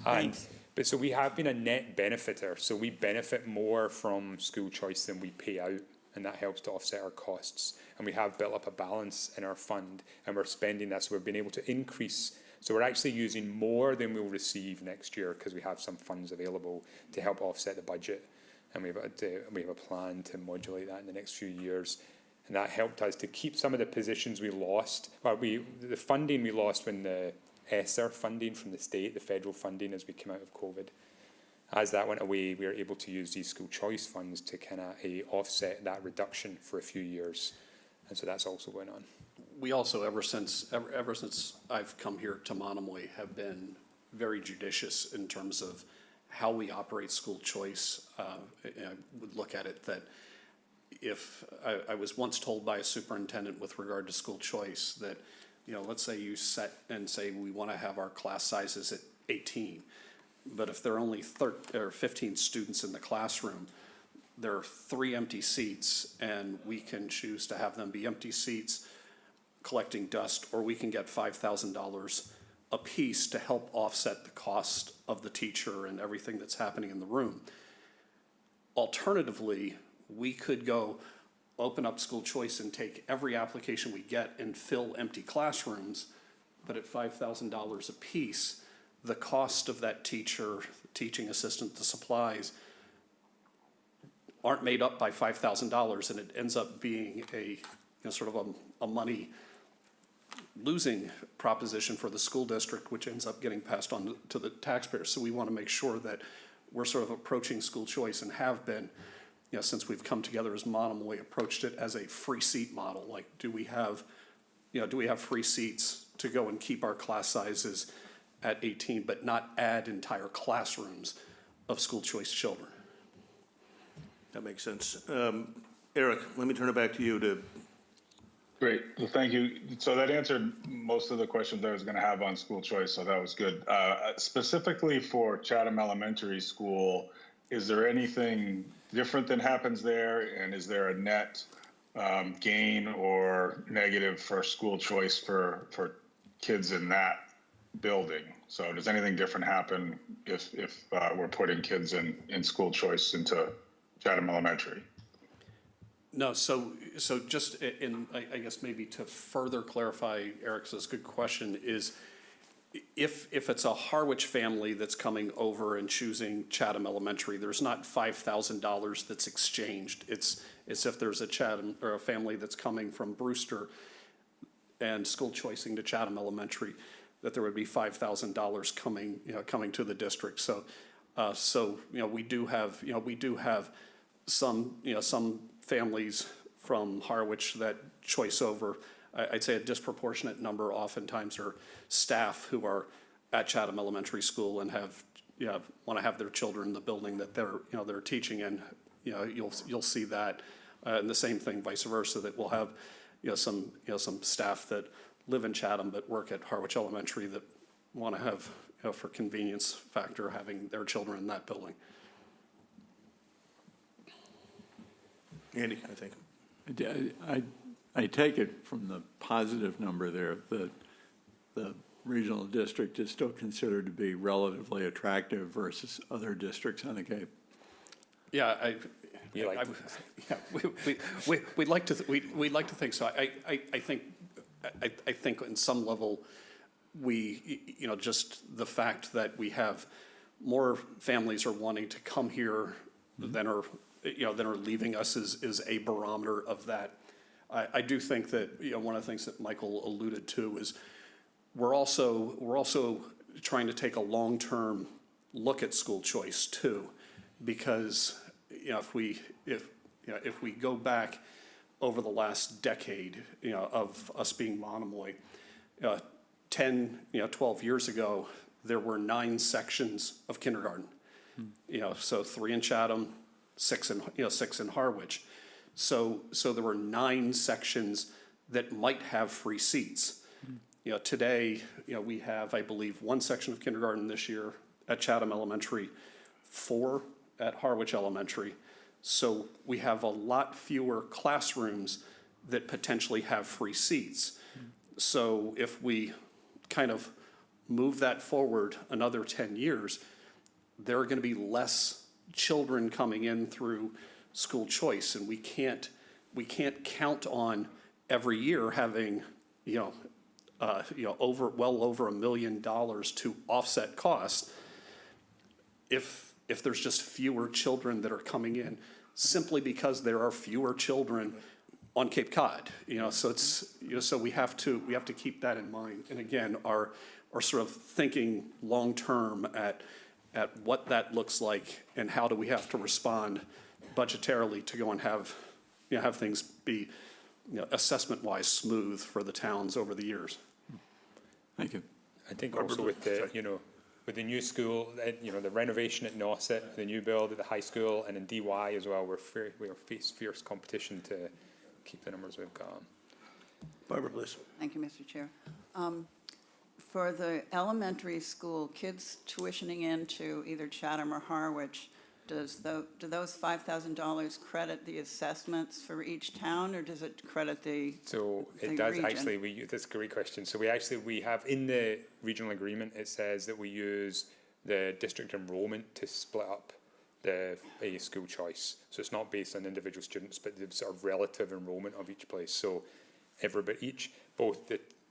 Thanks. but so we have been a net benefiter. So we benefit more from school choice than we pay out, and that helps to offset our costs. And we have built up a balance in our fund, and we're spending that. So we've been able to increase. So we're actually using more than we'll receive next year because we have some funds available to help offset the budget. And we have a plan to modulate that in the next few years. And that helped us to keep some of the positions we lost, or the funding we lost when the ESSER funding from the state, the federal funding as we came out of COVID. As that went away, we were able to use these school choice funds to kind of offset that reduction for a few years. And so that's also going on. We also, ever since I've come here to Monomoy, have been very judicious in terms of how we operate school choice. I would look at it that if I was once told by a superintendent with regard to school choice that, let's say you set and say we want to have our class sizes at 18, but if there are only 15 students in the classroom, there are 3 empty seats, and we can choose to have them be empty seats collecting dust, or we can get $5,000 a piece to help offset the cost of the teacher and everything that's happening in the room. Alternatively, we could go open up school choice and take every application we get and fill empty classrooms, but at $5,000 a piece, the cost of that teacher, teaching assistant, the supplies aren't made up by $5,000, and it ends up being a sort of a money losing proposition for the school district, which ends up getting passed on to the taxpayers. So we want to make sure that we're sort of approaching school choice and have been, since we've come together as Monomoy, approached it as a free seat model. Like, do we have free seats to go and keep our class sizes at 18, but not add entire classrooms of school choice children? That makes sense. Eric, let me turn it back to you to. Great, well, thank you. So that answered most of the questions I was going to have on school choice, so that was good. Specifically for Chatham Elementary School, is there anything different that happens there? And is there a net gain or negative for school choice for kids in that building? So does anything different happen if we're putting kids in school choice into Chatham Elementary? No, so just I guess maybe to further clarify Eric's good question is, if it's a Harwich family that's coming over and choosing Chatham Elementary, there's not $5,000 that's exchanged. It's if there's a Chatham or a family that's coming from Brewster and school choicing to Chatham Elementary, that there would be $5,000 coming to the district. So we do have some families from Harwich that choice over. I'd say a disproportionate number oftentimes are staff who are at Chatham Elementary School and want to have their children in the building that they're teaching in. You'll see that, and the same thing vice versa, that we'll have some staff that live in Chatham but work at Harwich Elementary that want to have, for convenience factor, having their children in that building. Andy, I think. I take it from the positive number there that the regional district is still considered to be relatively attractive versus other districts on the Cape. Yeah, we'd like to think so. I think on some level we just the fact that we have more families are wanting to come here than are leaving us is a barometer of that. I do think that one of the things that Michael alluded to is we're also trying to take a long-term look at school choice too, because if we go back over the last decade of us being Monomoy, 12 years ago there were 9 sections of kindergarten. So 3 in Chatham, 6 in Harwich. So there were 9 sections that might have free seats. Today, we have, I believe, 1 section of kindergarten this year at Chatham Elementary, 4 at Harwich Elementary. So we have a lot fewer classrooms that potentially have free seats. So if we kind of move that forward another 10 years, there are going to be less children coming in through school choice, and we can't count on every year having over $1 million to offset costs if there's just fewer children that are coming in simply because there are fewer children on Cape Cod. So it's so we have to keep that in mind, and again our sort of thinking long term at what that looks like and how do we have to respond budgetarily to go and have things be assessment-wise smooth for the towns over the years. Thank you. I think also with the new school, the renovation at Nauset, the new build at the high school, and in DY as well, we face fierce competition to keep the numbers we've got. Barbara, please. Thank you, Mr. Chair. For the elementary school, kids tuitioning into either Chatham or Harwich, do those $5,000 credit the assessments for each town, or does it credit the So it does region? actually. That's a great question. So we have in the regional agreement, it says that we use the district enrollment to split up the school choice. So it's not based on individual students, but the sort of relative enrollment of each place. So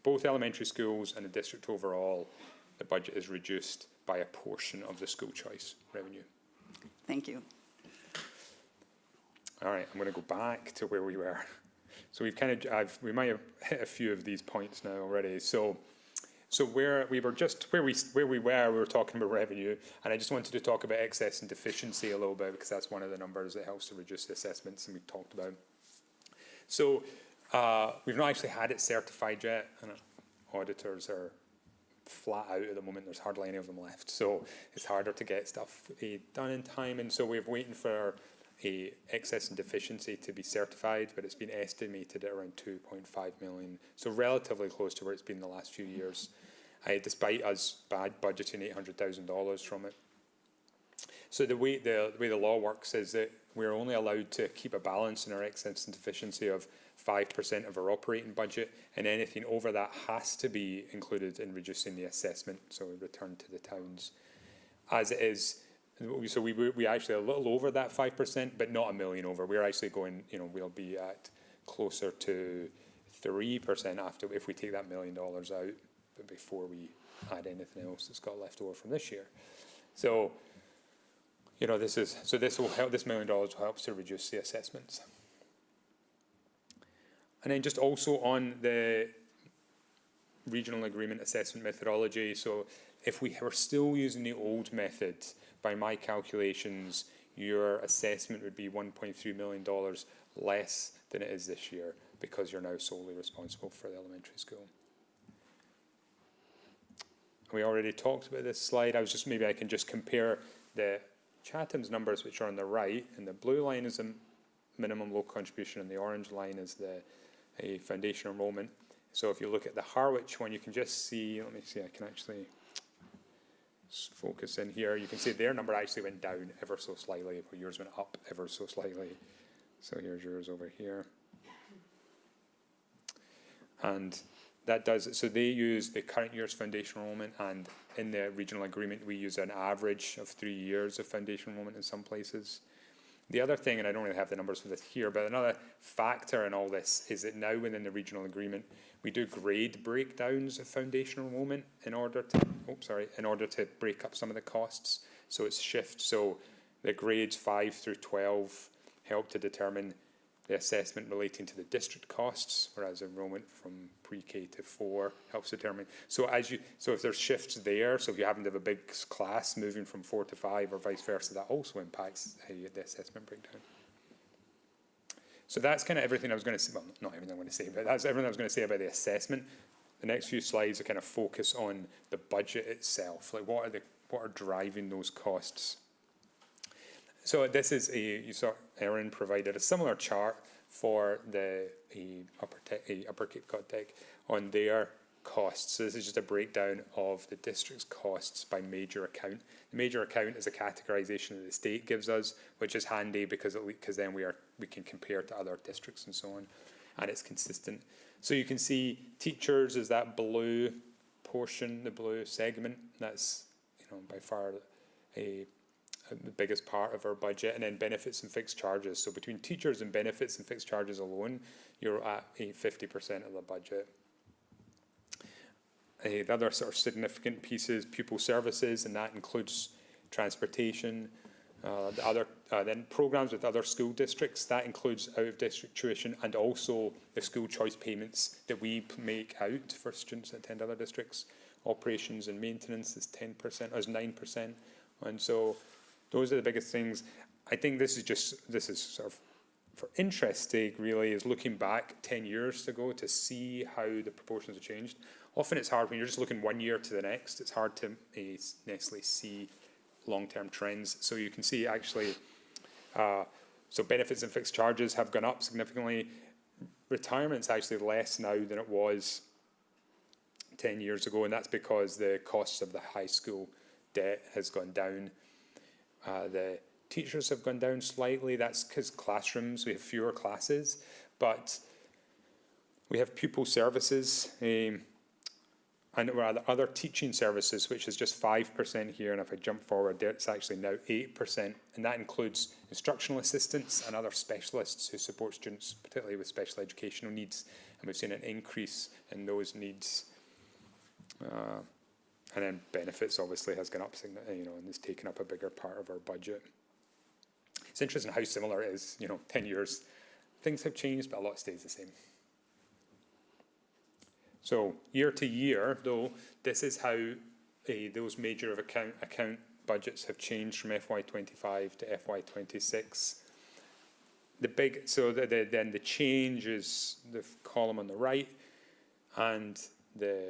both elementary schools and the district overall, the budget is reduced by a portion of the school choice revenue. Thank you. All right, I'm going to go back to where we were. So we've we might have hit a few of these points now already. So where we were talking about revenue, and I just wanted to talk about excess and deficiency a little bit, because that's one of the numbers that helps to reduce the assessments, and we've talked about. So we've not actually had it certified yet, and auditors are flat out at the moment. There's hardly any of them left, so it's harder to get stuff done in time, and so we're waiting for a excess and deficiency to be certified, but it's been estimated at around 2.5 million, so relatively close to where it's been the last few years, despite us budgeting $800,000 from it. So the way the law works is that we're only allowed to keep a balance in our excess and deficiency of 5% of our operating budget, and anything over that has to be included in reducing the assessment, so we return to the towns. As it is, so we actually a little over that 5%, but not $1 million over. We're actually going, we'll be at closer to 3% after, if we take that $1 million out, but before we add anything else that's got left over from this year. So, this will help. This $1 million will help to reduce the assessments. And then just also on the regional agreement assessment methodology. So if we were still using the old method, by my calculations, your assessment would be $1.3 million less than it is this year, because you're now solely responsible for the elementary school. We already talked about this slide. Maybe I can just compare the Chatham's numbers, which are on the right, and the blue line is the minimum local contribution, and the orange line is a foundation enrollment. So if you look at the Harwich one, you can just see, let me see, I can actually focus in here. You can see their number actually went down ever so slightly, but yours went up ever so slightly. So here's yours over here. And that does it. So they use the current year's foundation enrollment, and in the regional agreement, we use an average of 3 years of foundation enrollment in some places. The other thing, and I don't really have the numbers for this here, but another factor in all this is that now within the regional agreement, we do grade breakdowns of foundation enrollment in order to break up some of the costs. So it's shift. So the grades 5 through 12 help to determine the assessment relating to the district costs, whereas enrollment from pre-K to 4 helps determine. So if there's shifts there, so if you happen to have a big class moving from 4 to 5 or vice versa, that also impacts the assessment breakdown. So that's kind of everything I was going to say. Well, not everything I'm going to say, but that's everything I was going to say about the assessment. The next few slides are kind of focus on the budget itself, like what are driving those costs. So this is you saw Erin provided a similar chart for the Upper Cape Cod Tech on their costs. So this is just a breakdown of the district's costs by major account. The major account is a categorization that the state gives us, which is handy because then we can compare to other districts and so on, and it's consistent. So you can see teachers is that blue portion, the blue segment. That's by far the biggest part of our budget, and then benefits and fixed charges. So between teachers and benefits and fixed charges alone, you're at 50% of the budget. The other sort of significant pieces, pupil services, and that includes transportation. Then programs with other school districts, that includes out-of-district tuition and also the school choice payments that we make out for students that attend other districts. Operations and maintenance is 9%, and so those are the biggest things. I think this is sort of for interest's sake, really, is looking back 10 years ago to see how the proportions have changed. Often it's hard when you're just looking 1 year to the next. It's hard to necessarily see long-term trends. So you can see actually, so benefits and fixed charges have gone up significantly. Retirement's actually less now than it was 10 years ago, and that's because the costs of the high school debt has gone down. The teachers have gone down slightly. That's because classrooms, we have fewer classes, but we have pupil services and other teaching services, which is just 5% here. And if I jump forward there, it's actually now 8%. And that includes instructional assistants and other specialists who support students, particularly with special educational needs. And we've seen an increase in those needs. And then benefits obviously has gone up, and it's taken up a bigger part of our budget. It's interesting how similar it is, 10 years things have changed, but a lot stays the same. So year to year, though, this is how those major of account budgets have changed from FY25 to FY26. Then the change is the column on the right, and the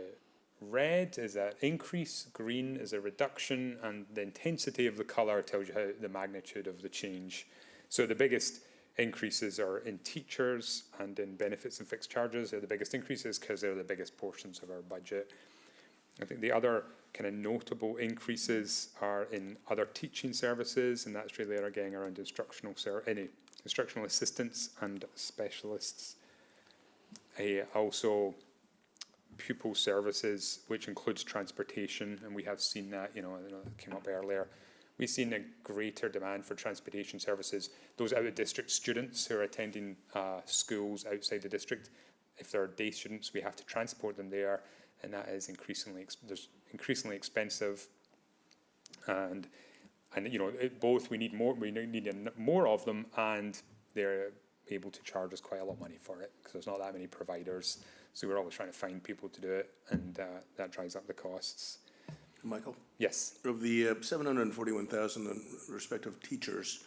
red is an increase, green is a reduction, and the intensity of the colour tells you how the magnitude of the change. So the biggest increases are in teachers and in benefits and fixed charges. They're the biggest increases because they're the biggest portions of our budget. I think the other kind of notable increases are in other teaching services, and that's really again around instructional assistants and specialists. Also pupil services, which includes transportation, and we have seen that, I know it came up earlier. We've seen a greater demand for transportation services. Those out-of-district students who are attending schools outside the district, if they're day students, we have to transport them there, and that is increasingly expensive. And both we need more of them, and they're able to charge us quite a lot of money for it because there's not that many providers. So we're always trying to find people to do it, and that drives up the costs. Michael? Yes. Of the 741,000 in respect of teachers,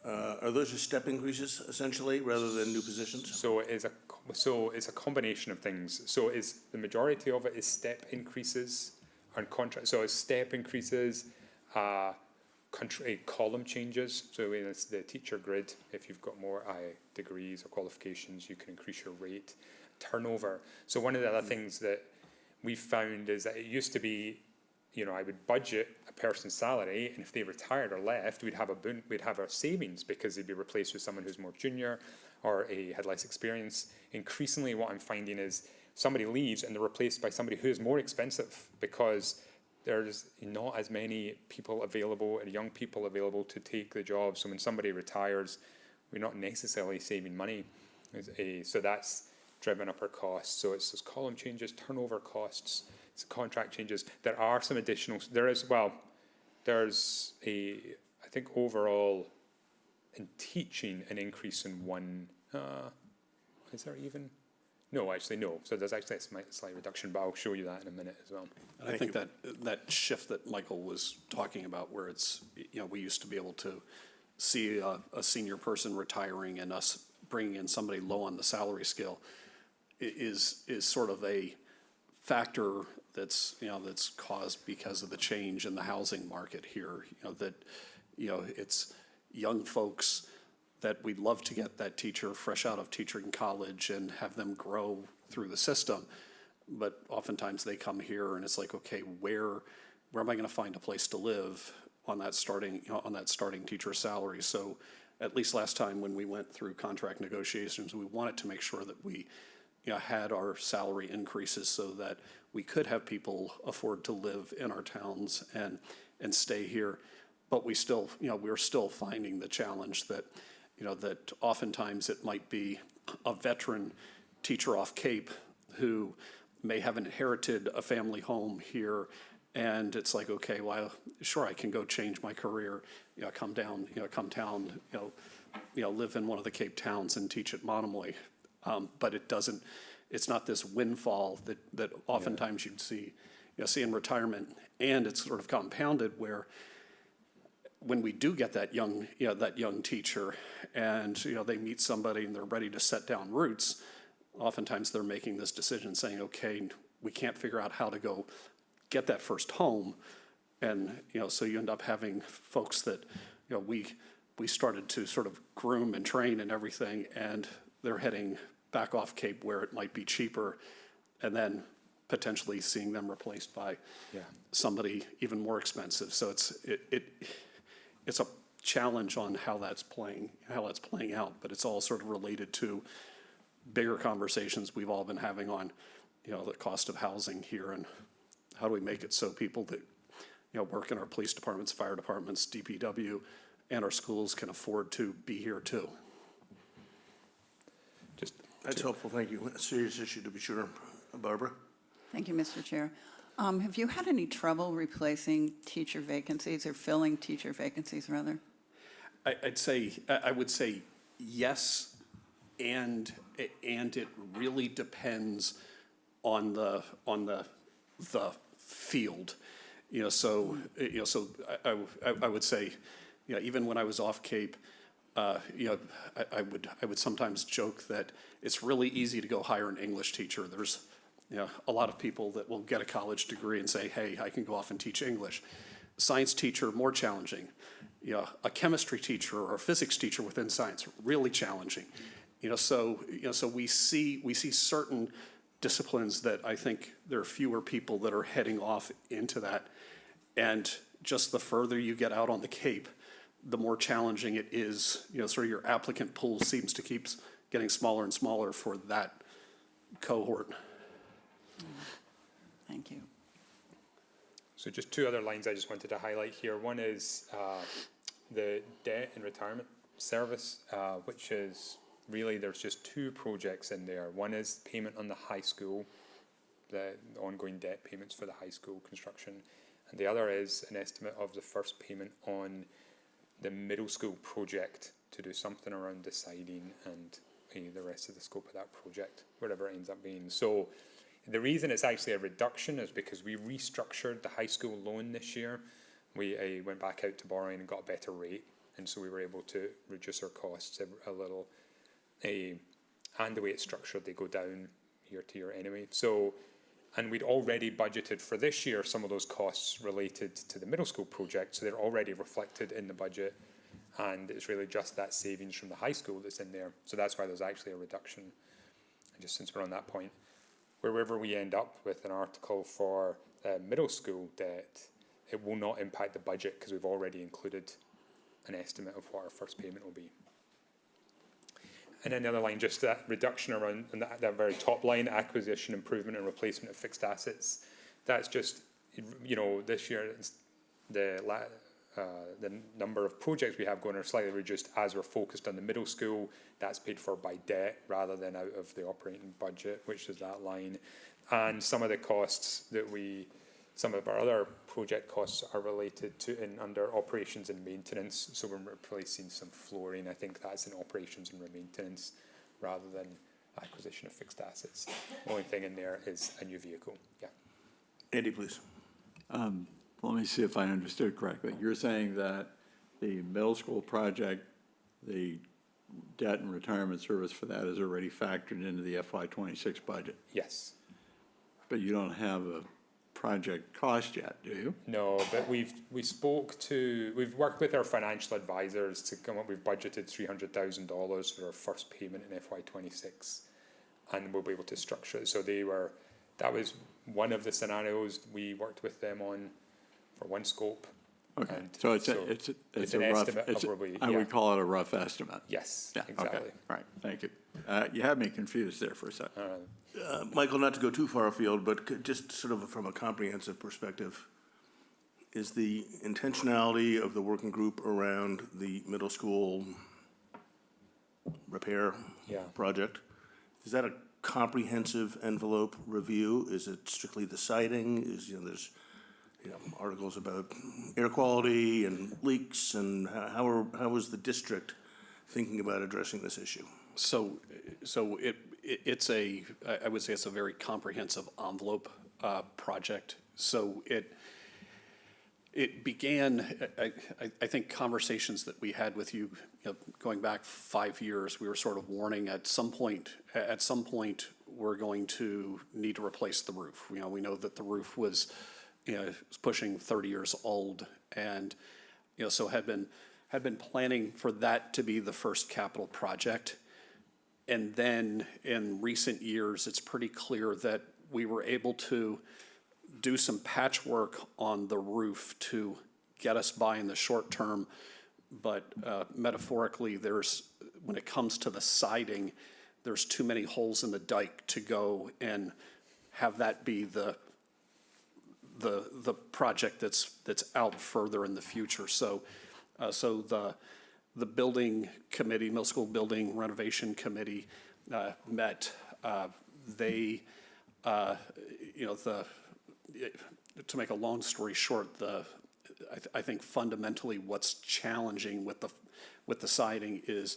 are those just step increases essentially rather than new positions? So it's a combination of things. So is the majority of it is step increases and contract. So it's step increases, column changes. So in the teacher grid, if you've got more degrees or qualifications, you can increase your rate. Turnover. So one of the other things that we found is that it used to be, I would budget a person's salary, and if they retired or left, we'd have our savings because they'd be replaced with someone who's more junior or had less experience. Increasingly, what I'm finding is somebody leaves and they're replaced by somebody who is more expensive because there's not as many people available and young people available to take the job. So when somebody retires, we're not necessarily saving money. So that's driven up our costs. So it's those column changes, turnover costs, it's contract changes. There are some additional, there's I think overall in teaching an increase in one, is there even? No, actually no. So there's actually a slight reduction, but I'll show you that in a minute as well. And I think that shift that Michael was talking about, where it's, we used to be able to see a senior person retiring and us bringing in somebody low on the salary scale, is sort of a factor that's caused because of the change in the housing market here. It's young folks that we'd love to get that teacher fresh out of teaching college and have them grow through the system, but oftentimes they come here and it's like, okay, where am I going to find a place to live on that starting teacher salary? So at least last time when we went through contract negotiations, we wanted to make sure that we had our salary increases so that we could have people afford to live in our towns and stay here. But we still, we're still finding the challenge that, that oftentimes it might be a veteran teacher off Cape who may have inherited a family home here, and it's like, okay, well, sure, I can go change my career, come down, live in one of the Cape towns and teach at Monomoy. But it's not this windfall that oftentimes you'd see in retirement, and it's sort of compounded where when we do get that young teacher and they meet somebody and they're ready to set down roots, oftentimes they're making this decision saying, okay, we can't figure out how to go get that first home, and so you end up having folks that we started to sort of groom and train and everything, and they're heading back off Cape where it might be cheaper, and then potentially seeing them replaced by somebody even more expensive. So it's a challenge on how that's playing out, but it's all sort of related to bigger conversations we've all been having on, the cost of housing here and how do we make it so people that, work in our police departments, fire departments, DPW, and our schools can afford to be here too. That's helpful, thank you. A serious issue to be sure. Barbara? Thank you, Mr. Chair. Have you had any trouble replacing teacher vacancies or filling teacher vacancies, rather? I would say yes and it really depends on the field. So I would say, even when I was off Cape, I would sometimes joke that it's really easy to go hire an English teacher. There's a lot of people that will get a college degree and say, hey, I can go off and teach English. Science teacher, more challenging. A chemistry teacher or a physics teacher within science, really challenging. So we see certain disciplines that I think there are fewer people that are heading off into that. And just the further you get out on the Cape, the more challenging it is. Sort of your applicant pool seems to keep getting smaller and smaller for that cohort. Thank you. So just two other lines I just wanted to highlight here. One is the debt and retirement service, which is really, there's just two projects in there. One is payment on the high school, the ongoing debt payments for the high school construction. And the other is an estimate of the first payment on the middle school project to do something around deciding and the rest of the scope of that project, whatever it ends up being. So the reason it's actually a reduction is because we restructured the high school loan this year. We went back out to borrowing and got a better rate, and so we were able to reduce our costs a little. And the way it's structured, they go down year to year anyway. So, and we'd already budgeted for this year some of those costs related to the middle school project, so they're already reflected in the budget, and it's really just that savings from the high school that's in there. So that's why there's actually a reduction. And just since we're on that point, wherever we end up with an article for middle school debt, it will not impact the budget because we've already included an estimate of what our first payment will be. And then the other line, just that reduction around that very top line, acquisition, improvement, and replacement of fixed assets. That's just, this year the number of projects we have going are slightly reduced as we're focused on the middle school. That's paid for by debt rather than out of the operating budget, which is that line. And some of the costs that some of our other project costs are related to under operations and maintenance. So we're replacing some flooring. I think that's in operations and maintenance rather than acquisition of fixed assets. The only thing in there is a new vehicle. Yeah. Andy, please. Let me see if I understood correctly. You're saying that the middle school project, the debt and retirement service for that is already factored into the FY26 budget, Yes. but you don't have a project cost yet, do you? No, but we've worked with our financial advisors to come up. We've budgeted $300,000 for our first payment in FY26, and we'll be able to structure it. So that was one of the scenarios we worked with them on for one scope. Okay, And so it's an a rough, estimate of where we, I yeah. would call it a rough estimate. Yes, Yeah, exactly. okay, all right, thank you. You had me confused there for a second. Michael, not to go too far afield, but just sort of from a comprehensive perspective, is the intentionality of the working group around the middle school repair project, is that a comprehensive envelope review? Is it strictly the siding? There's articles about air quality and leaks, and how is the district thinking about addressing this issue? So I would say it's a very comprehensive envelope project. So it began, I think conversations that we had with you, going back 5 years, we were sort of warning at some point we're going to need to replace the roof. We know that the roof was pushing 30 years old, and so had been planning for that to be the first capital project. And then in recent years, it's pretty clear that we were able to do some patchwork on the roof to get us by in the short term. But metaphorically, when it comes to the siding, there's too many holes in the dike to go and have that be the project that's out further in the future. So the building committee, middle school building renovation committee, met. To make a long story short, I think fundamentally what's challenging with the siding is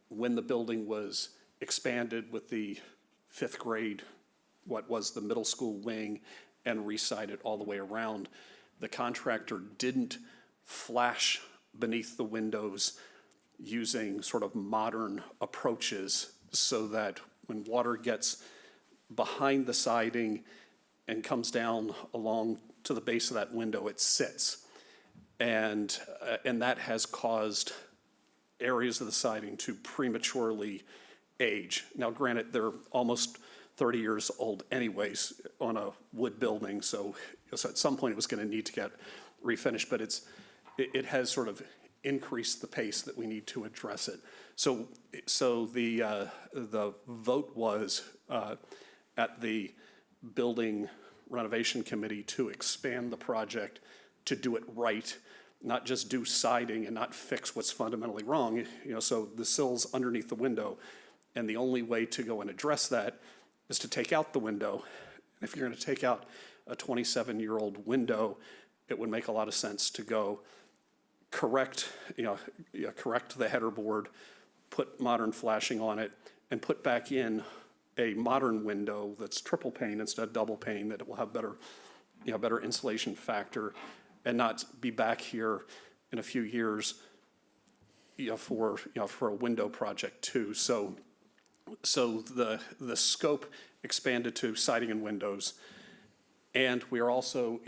when the building was expanded with the fifth grade, what was the middle school wing, and re-sided all the way around. The contractor didn't flash beneath the windows using sort of modern approaches so that when water gets behind the siding and comes down along to the base of that window, it sits. And that has caused areas of the siding to prematurely age. Now, granted, they're almost 30 years old anyways on a wood building, so at some point it was going to need to get refinished, but it has sort of increased the pace that we need to address it. So the vote was at the building renovation committee to expand the project to do it right, not just do siding and not fix what's fundamentally wrong. So the sill's underneath the window, and the only way to go and address that is to take out the window. If you're going to take out a 27-year-old window, it would make a lot of sense to go correct the header board, put modern flashing on it, and put back in a modern window that's triple pane instead of double pane, that it will have better insulation factor, and not be back here in a few years for a window project too. So the scope expanded to siding and windows, and we are also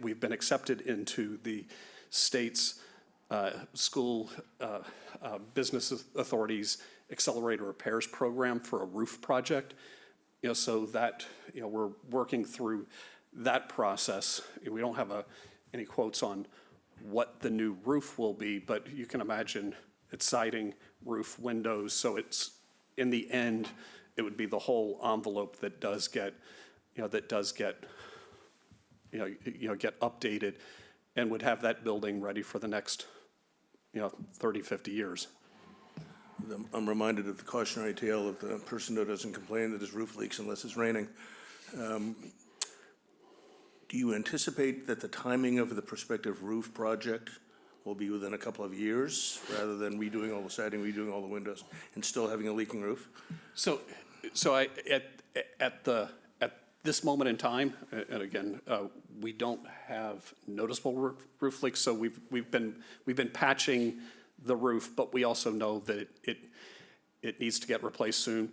we've been accepted into the state's school business authorities accelerator repairs program for a roof project. So that we're working through that process. We don't have any quotes on what the new roof will be, but you can imagine it's siding, roof, windows. So it's, in the end, it would be the whole envelope that does get updated, and would have that building ready for the next 30, 50 years. I'm reminded of the cautionary tale of the person who doesn't complain that his roof leaks unless it's raining. Do you anticipate that the timing of the prospective roof project will be within a couple of years, rather than redoing all the siding, redoing all the windows, and still having a leaking roof? So at this moment in time, and again, we don't have noticeable roof leaks, so we've been patching the roof, but we also know that it needs to get replaced soon.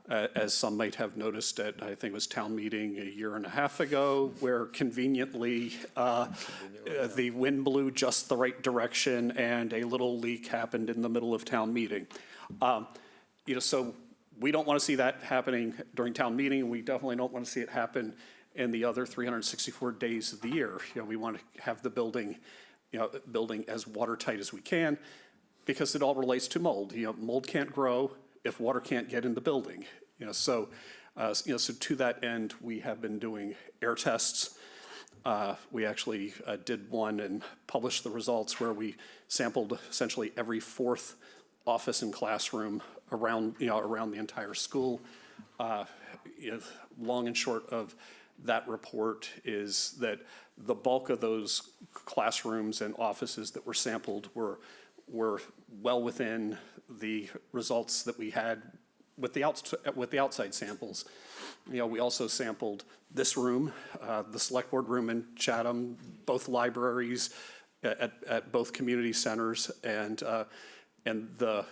As some might have noticed at, I think it was town meeting a year and a half ago, where conveniently the wind blew just the right direction and a little leak happened in the middle of town meeting. So we don't want to see that happening during town meeting. We definitely don't want to see it happen in the other 364 days of the year. We want to have the building as watertight as we can, because it all relates to mold. Mold can't grow if water can't get in the building. So to that end, we have been doing air tests. We actually did one and published the results, where we sampled essentially every fourth office and classroom around the entire school. Long and short of that report is that the bulk of those classrooms and offices that were sampled were well within the results that we had with the outside samples. We also sampled this room, the select board room in Chatham, both libraries at both community centers, and the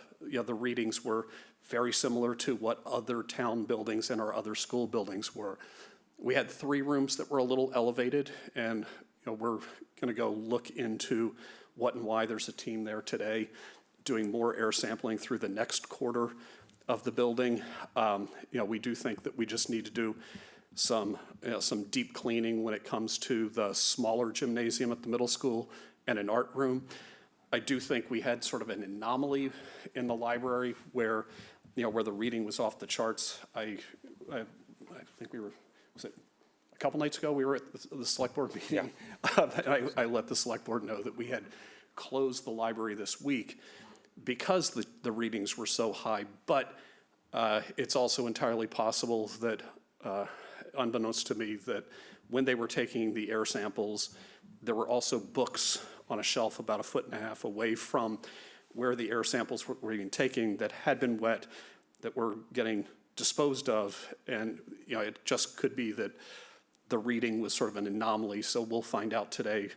readings were very similar to what other town buildings and our other school buildings were. We had 3 rooms that were a little elevated, and we're going to go look into what and why. There's a team there today doing more air sampling through the next quarter of the building. We do think that we just need to do some deep cleaning when it comes to the smaller gymnasium at the middle school and an art room. I do think we had sort of an anomaly in the library where the reading was off the charts. I think was it a couple nights ago, we were at the select board meeting. And I let the select board know that we had closed the library this week because the readings were so high. But it's also entirely possible that, unbeknownst to me, that when they were taking the air samples, there were also books on a shelf about 1.5 feet away from where the air samples were being taken that had been wet, that were getting disposed of. And, you know, it just could be that the reading was sort of an anomaly. So we'll find out today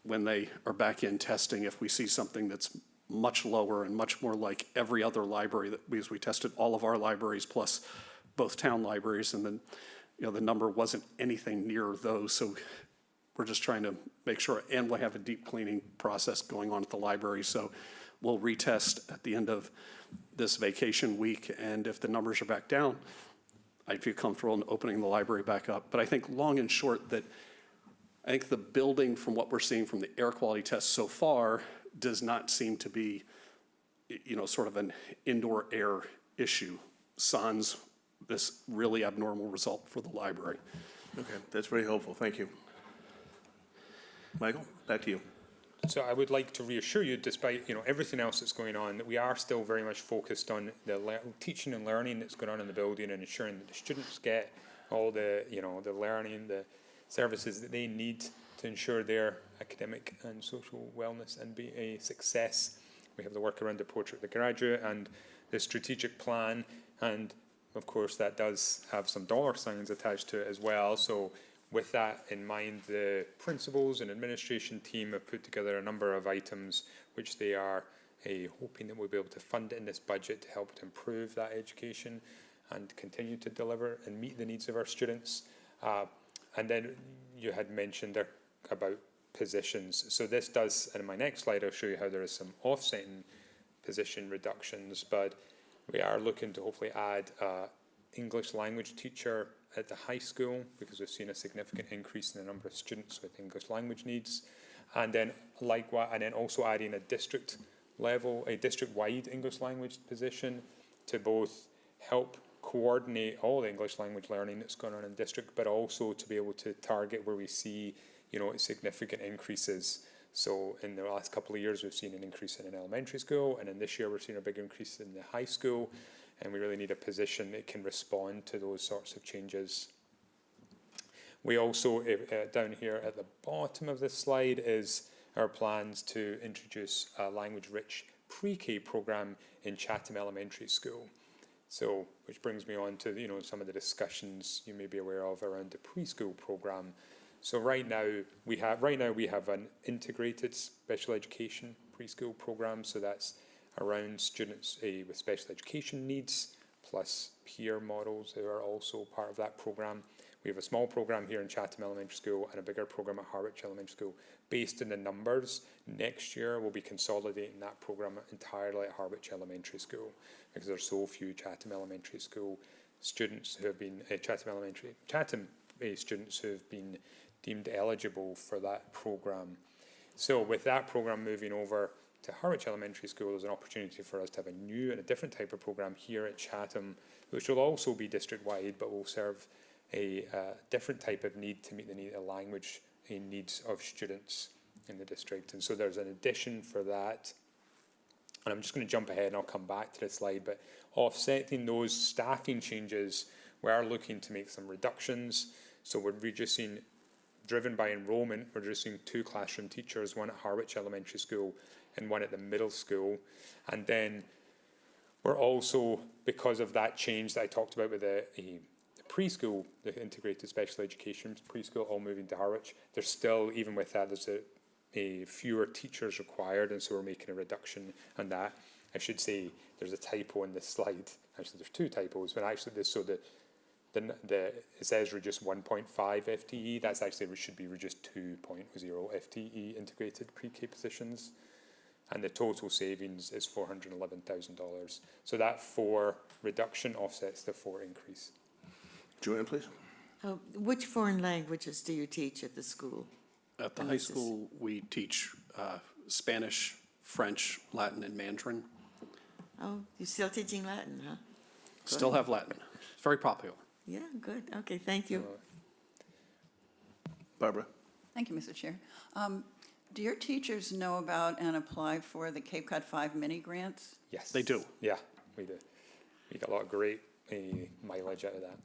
when they are back in testing if we see something that's much lower and much more like every other library, that because we tested all of our libraries plus both town libraries, and then, you know, the number wasn't anything near those. So we're just trying to make sure, and we'll have a deep cleaning process going on at the library. So we'll retest at the end of this vacation week, and if the numbers are back down, I'd feel comfortable in opening the library back up. But I think long and short that I think the building, from what we're seeing from the air quality tests so far, does not seem to be, you know, sort of an indoor air issue, sans this really abnormal result for the library. Okay, that's very helpful. Thank you. Michael, back to you. So I would like to reassure you, despite, you know, everything else that's going on, that we are still very much focused on the teaching and learning that's going on in the building, and ensuring that the students get all the, you know, the learning, the services that they need to ensure their academic and social wellness and be a success. We have the work around the portrait of the graduate and the strategic plan, and of course that does have some dollar signs attached to it as well. So with that in mind, the principals and administration team have put together a number of items which they are hoping that we'll be able to fund in this budget to help to improve that education and continue to deliver and meet the needs of our students. And then you had mentioned there about positions. So this does, and in my next slide I'll show you how there is some offsetting position reductions, but we are looking to hopefully add English language teacher at the high school, because we've seen a significant increase in the number of students with English language needs. And then likewise, and then also adding a district level, a district-wide English language position to both help coordinate all the English language learning that's going on in district, but also to be able to target where we see, you know, significant increases. So in the last couple of years, we've seen an increase in an elementary school, and in this year, we're seeing a big increase in the high school, and we really need a position that can respond to those sorts of changes. We also, down here at the bottom of this slide, is our plans to introduce a language-rich pre-K program in Chatham Elementary School. So, which brings me on to, you know, some of the discussions you may be aware of around the preschool program. So right now we have an integrated special education preschool program. So that's around students with special education needs, plus peer models who are also part of that program. We have a small program here in Chatham Elementary School and a bigger program at Harwich Elementary School. Based on the numbers, next year we'll be consolidating that program entirely at Harwich Elementary School, because there's so few Chatham Elementary School students who have been, Chatham students who have been deemed eligible for that program. So with that program moving over to Harwich Elementary School, there's an opportunity for us to have a new and a different type of program here at Chatham, which will also be district-wide, but will serve a different type of need to meet the language needs of students in the district. And so there's an addition for that. And I'm just going to jump ahead and I'll come back to this slide, but offsetting those staffing changes, we are looking to make some reductions. So we're reducing, driven by enrollment, we're reducing 2 classroom teachers, one at Harwich Elementary School and one at the middle school. And then we're also, because of that change that I talked about with the preschool, the integrated special education preschool all moving to Harwich, there's still, even with that, there's a fewer teachers required, and so we're making a reduction on that. I should say there's a typo in this slide. Actually, there's 2 typos, but actually this, so it says reduce 1.5 FTE. That's actually should be reduced 2.0 FTE integrated pre-K positions, and the total savings is $411,000. So that 4 reduction offsets the 4 increase. Joanne, please. Which foreign languages do you teach at the school? At the high school, we teach Spanish, French, Latin, and Mandarin. Oh, you're still teaching Latin, huh? Still have Latin. It's very popular. Yeah, good. Okay, thank you. Barbara. Thank you, Mr. Chair. Do your teachers know about and apply for the Cape Cod 5 mini grants? Yes. They do. Yeah, we do. We got a lot of great mileage out of that.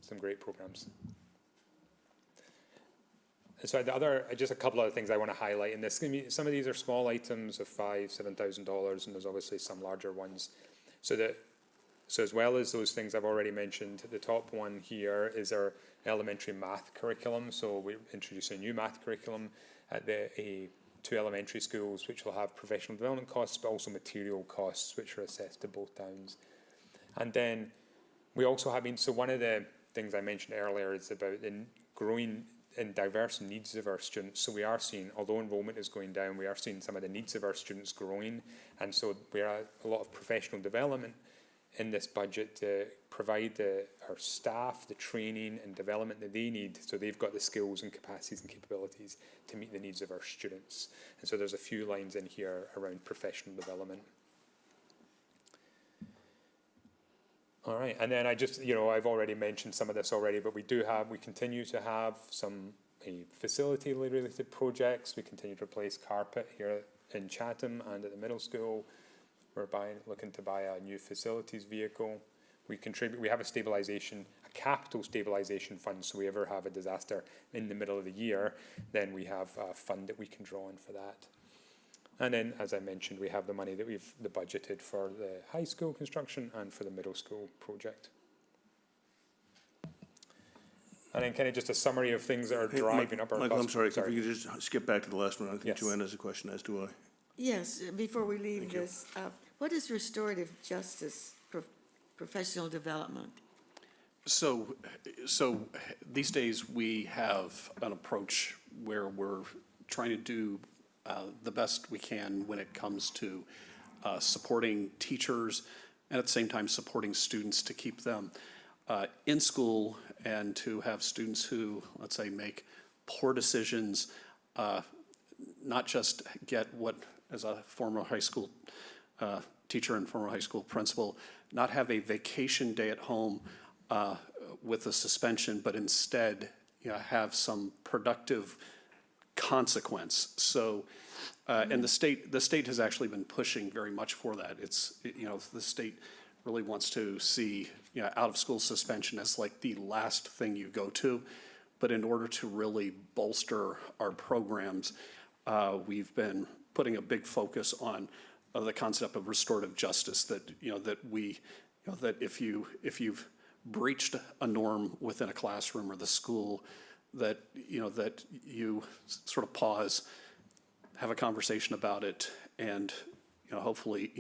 Some great programs. So the other, just a couple other things I want to highlight in this. Some of these are small items of $5,000-7,000, and there's obviously some larger ones. So as well as those things I've already mentioned, the top one here is our elementary math curriculum. So we're introducing a new math curriculum at two elementary schools, which will have professional development costs, but also material costs, which are assessed to both towns. And then we also have so one of the things I mentioned earlier is about the growing and diverse needs of our students. So we are seeing, although enrollment is going down, we are seeing some of the needs of our students growing. And so we are a lot of professional development in this budget to provide our staff the training and development that they need, so they've got the skills and capacities and capabilities to meet the needs of our students. And so there's a few lines in here around professional development. All right, and then I've already mentioned some of this already, but we continue to have some facility related projects. We continue to replace carpet here in Chatham and at the middle school. We're looking to buy a new facilities vehicle. We have a capital stabilization fund, so we ever have a disaster in the middle of the year, then we have a fund that we can draw on for that. And then, as I mentioned, we have the money that we've budgeted for the high school construction and for the middle school project. And then kind of just a summary of things that are driving up our Michael, costs. I'm sorry, if you could just skip back to the last one. I think Yes. Joanne has a question, as do I. Yes, before we leave this, what is restorative justice professional development? So these days, we have an approach where we're trying to do the best we can when it comes to supporting teachers and at the same time supporting students to keep them in school and to have students who, let's say, make poor decisions, not just get what, as a former high school teacher and former high school principal, not have a vacation day at home with a suspension, but instead have some productive consequence. So, and the state has actually been pushing very much for that. It's, the state really wants to see, out of school suspension as like the last thing you go to. But in order to really bolster our programs, we've been putting a big focus on the concept of restorative justice, that, that if you've breached a norm within a classroom or the school, that you sort of pause, have a conversation about it, and hopefully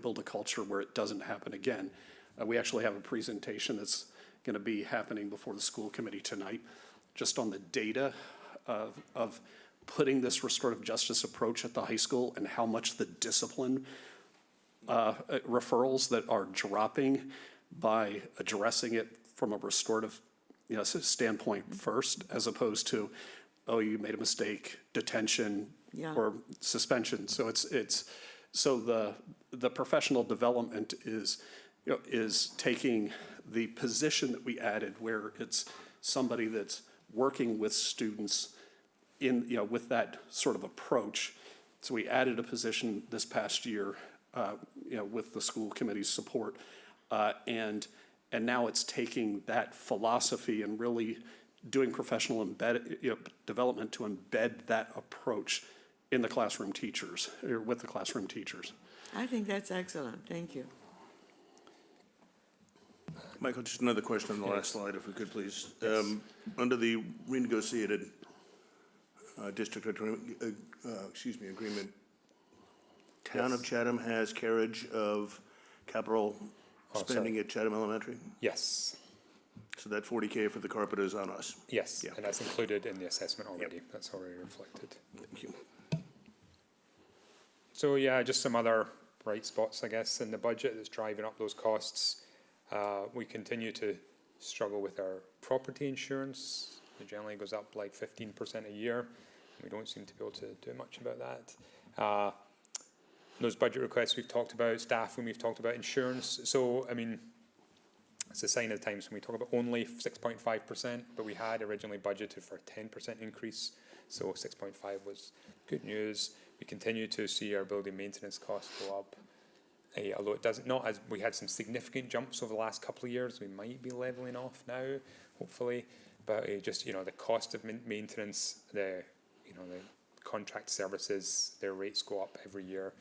build a culture where it doesn't happen again. We actually have a presentation that's going to be happening before the school committee tonight, just on the data of putting this restorative justice approach at the high school and how much the discipline referrals that are dropping by addressing it from a restorative standpoint first, as opposed to, oh, you made a mistake, detention or suspension. So so the professional development is taking the position that we added, where it's somebody that's working with students in with that sort of approach. So we added a position this past year, with the school committee's support, and now it's taking that philosophy and really doing professional development to embed that approach in the classroom teachers, or with the classroom teachers. I think that's excellent. Thank you. Michael, just another question on the last slide, if we could, please. Yes. Under the renegotiated district agreement, Town of Chatham has carriage of capital spending at Chatham Elementary? Yes. So that 40K for the carpet is on us? Yes, Yeah. and that's included in the assessment already. That's already reflected. Thank you. So yeah, just some other bright spots, I guess, in the budget that's driving up those costs. We continue to struggle with our property insurance. It generally goes up like 15% a year. We don't seem to be able to do much about that. Those budget requests we've talked about, staff when we've talked about insurance. So, I mean, it's a sign of the times when we talk about only 6.5%, but we had originally budgeted for a 10% increase. So 6.5 was good news. We continue to see our building maintenance costs go up. Although it doesn't, not as we had some significant jumps over the last couple of years, we might be leveling off now, hopefully. but just, the cost of maintenance, the contract services, their rates go up every year,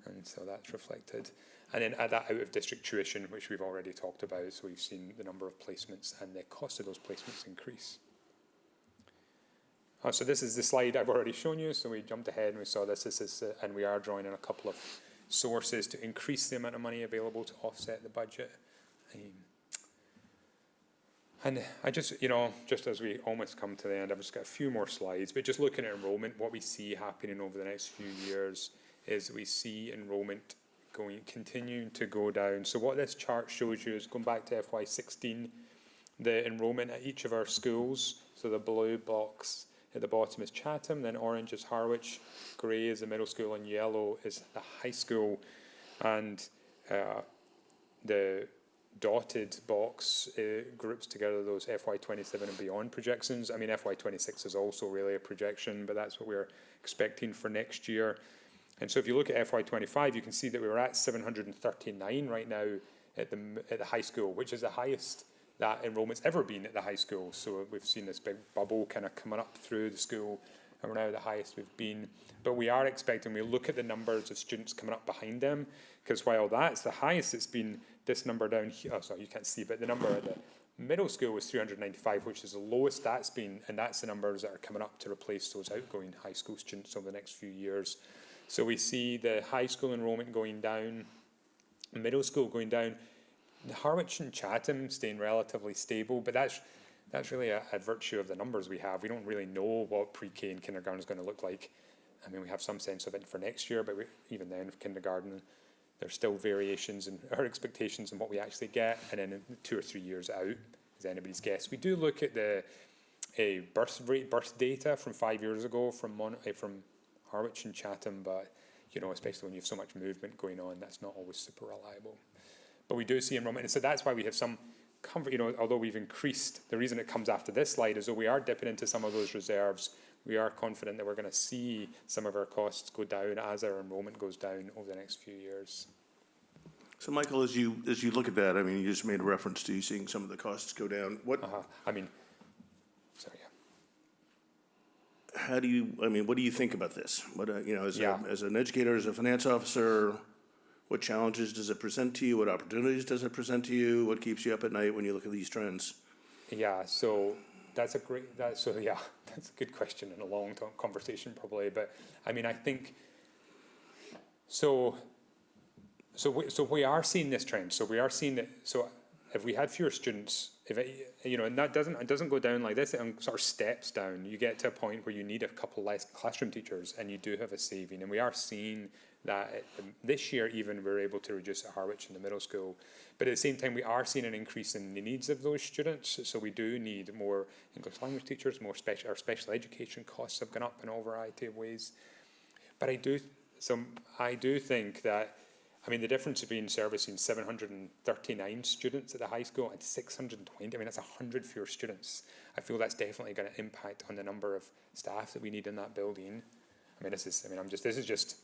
and so that's reflected. And then add that out of district tuition, which we've already talked about, so we've seen the number of placements and the cost of those placements increase. So this is the slide I've already shown you, so we jumped ahead and we saw this, and we are drawing on a couple of sources to increase the amount of money available to offset the budget. And I just, just as we almost come to the end, I've just got a few more slides, but just looking at enrollment, what we see happening over the next few years is we see enrollment continuing to go down. So what this chart shows you is going back to FY16, the enrollment at each of our schools. So the blue box at the bottom is Chatham, then orange is Harwich, grey is the middle school, and yellow is the high school. And the dotted box groups together those FY27 and beyond projections. I mean, FY26 is also really a projection, but that's what we're expecting for next year. And so if you look at FY25, you can see that we were at 739 right now at the high school, which is the highest that enrollment's ever been at the high school. So we've seen this big bubble kind of coming up through the school, and we're now the highest we've been. But we are expecting, we look at the numbers of students coming up behind them, because while that's the highest it's been, this number down here, oh sorry, you can't see, but the number at the middle school was 395, which is the lowest that's been, and that's the numbers that are coming up to replace those outgoing high school students over the next few years. So we see the high school enrollment going down, middle school going down, the Harwich and Chatham staying relatively stable, but that's really a virtue of the numbers we have. We don't really know what pre-K and kindergarten is going to look like. I mean, we have some sense of it for next year, but even then, for kindergarten, there's still variations in our expectations and what we actually get, and then 2 or 3 years out is anybody's guess. We do look at the birth data from 5 years ago from Harwich and Chatham, but especially when you have so much movement going on, that's not always super reliable. But we do see enrollment, and so that's why we have some comfort. Although we've increased, the reason it comes after this slide is that we are dipping into some of those reserves. We are confident that we're going to see some of our costs go down as our enrollment goes down over the next few years. So, Michael, as you look at that, I mean, you just made a reference to you seeing some of the costs go down. What? Sorry. How do you? I mean, what do you think about this? What as an educator, as a finance officer, what challenges does it present to you? What opportunities does it present to you? What keeps you up at night when you look at these trends? Yeah. So that's a good question and a long conversation probably. But I mean, I think so we are seeing this trend. So we are seeing that. So if we had fewer students, and that doesn't go down like this, it sort of steps down. You get to a point where you need a couple less classroom teachers, and you do have a saving. And we are seeing that this year even we're able to reduce at Harwich in the middle school. But at the same time, we are seeing an increase in the needs of those students. So we do need more English language teachers, our special education costs have gone up in a variety of ways. But I do think that, I mean, the difference between servicing 739 students at the high school and 620, I mean, that's 100 fewer students. I feel that's definitely going to impact on the number of staff that we need in that building. This is just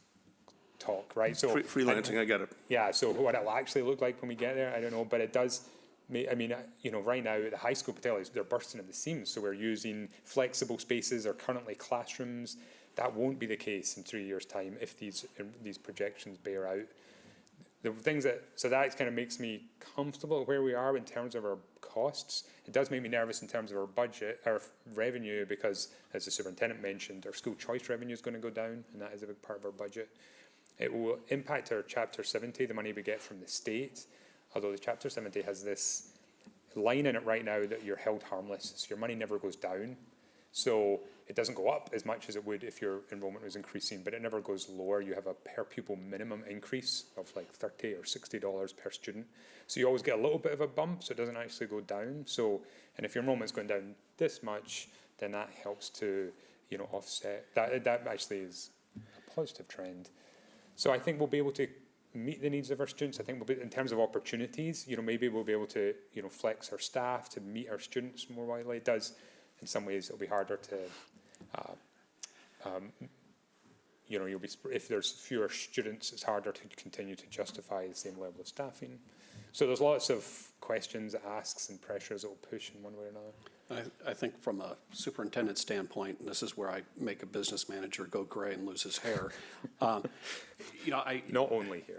talk, right? So freelancing, I got it. Yeah, so what it'll actually look like when we get there, I don't know, but it does. Right now at the high school, particularly, they're bursting at the seams. So we're using flexible spaces or currently classrooms. That won't be the case in 3 years' time if these projections bear out. The things that kind of makes me comfortable where we are in terms of our costs. It does make me nervous in terms of our budget, our revenue, because as the superintendent mentioned, our school choice revenue is going to go down, and that is a big part of our budget. It will impact our Chapter 70, the money we get from the state, although the Chapter 70 has this line in it right now that you're held harmless, so your money never goes down. So it doesn't go up as much as it would if your enrollment was increasing, but it never goes lower. You have a per pupil minimum increase of like $30 or $60 per student. So you always get a little bit of a bump, so it doesn't actually go down. So, and if your enrollment's going down this much, then that helps to, offset. That actually is a positive trend. So I think we'll be able to meet the needs of our students. I think we'll be, in terms of opportunities, maybe we'll be able to, flex our staff to meet our students more widely. It does, in some ways, it'll be harder to, if there's fewer students, it's harder to continue to justify the same level of staffing. So there's lots of questions, asks, and pressures that will push in one way or another. I think from a superintendent standpoint, and this is where I make a business manager go gray and lose his hair, Not only here.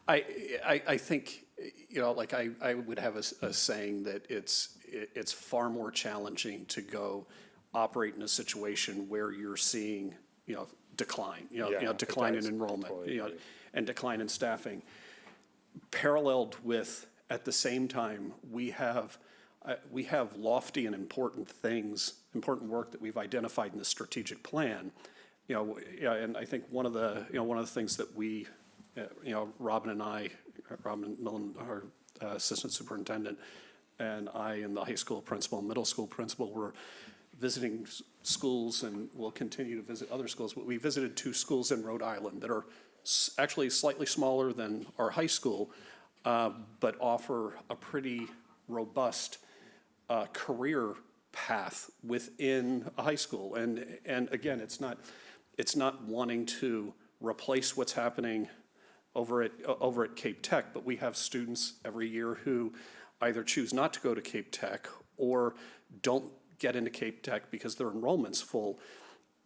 I think, like I would have a saying that it's far more challenging to go operate in a situation where you're seeing, decline, Yeah, decline it in does. enrollment, Totally agree. and decline in staffing. Paralleled with, at the same time, we have lofty and important work that we've identified in the strategic plan. And I think one of the things that we, Robin Millen, our assistant superintendent, and I and the high school principal, middle school principal, were visiting schools and will continue to visit other schools. But we visited 2 schools in Rhode Island that are actually slightly smaller than our high school, but offer a pretty robust career path within a high school. And again, it's not wanting to replace what's happening over at Cape Tech, but we have students every year who either choose not to go to Cape Tech or don't get into Cape Tech because their enrollment's full,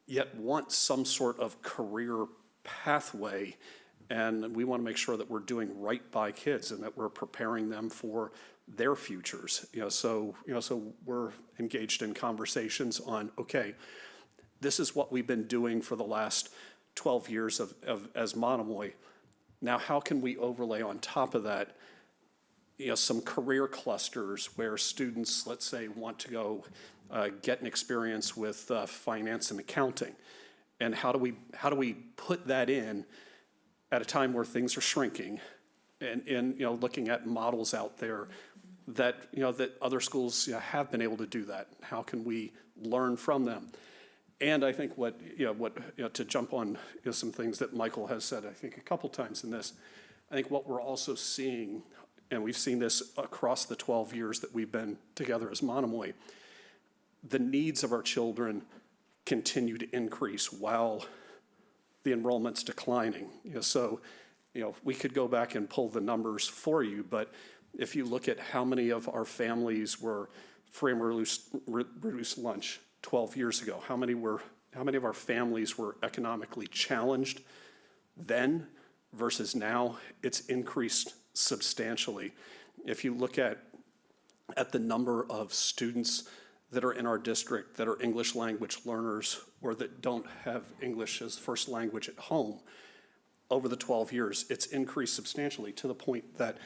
yet want some sort of career pathway. And we want to make sure that we're doing right by kids and that we're preparing them for their futures. So we're engaged in conversations on, okay, this is what we've been doing for the last 12 years as Monomoy. Now, how can we overlay on top of that, some career clusters where students, let's say, want to go get an experience with finance and accounting, and how do we put that in at a time where things are shrinking, and looking at models out there that that other schools have been able to do that. How can we learn from them? And I think to jump on some things that Michael has said, I think a couple times in this, I think what we're also seeing, and we've seen this across the 12 years that we've been together as Monomoy, the needs of our children continue to increase while the enrollment's declining. So we could go back and pull the numbers for you, but if you look at how many of our families were free and reduced lunch 12 years ago, how many of our families were economically challenged then versus now, it's increased substantially. If you look at the number of students that are in our district that are English language learners or that don't have English as first language at home, over the 12 years, it's increased substantially to the point that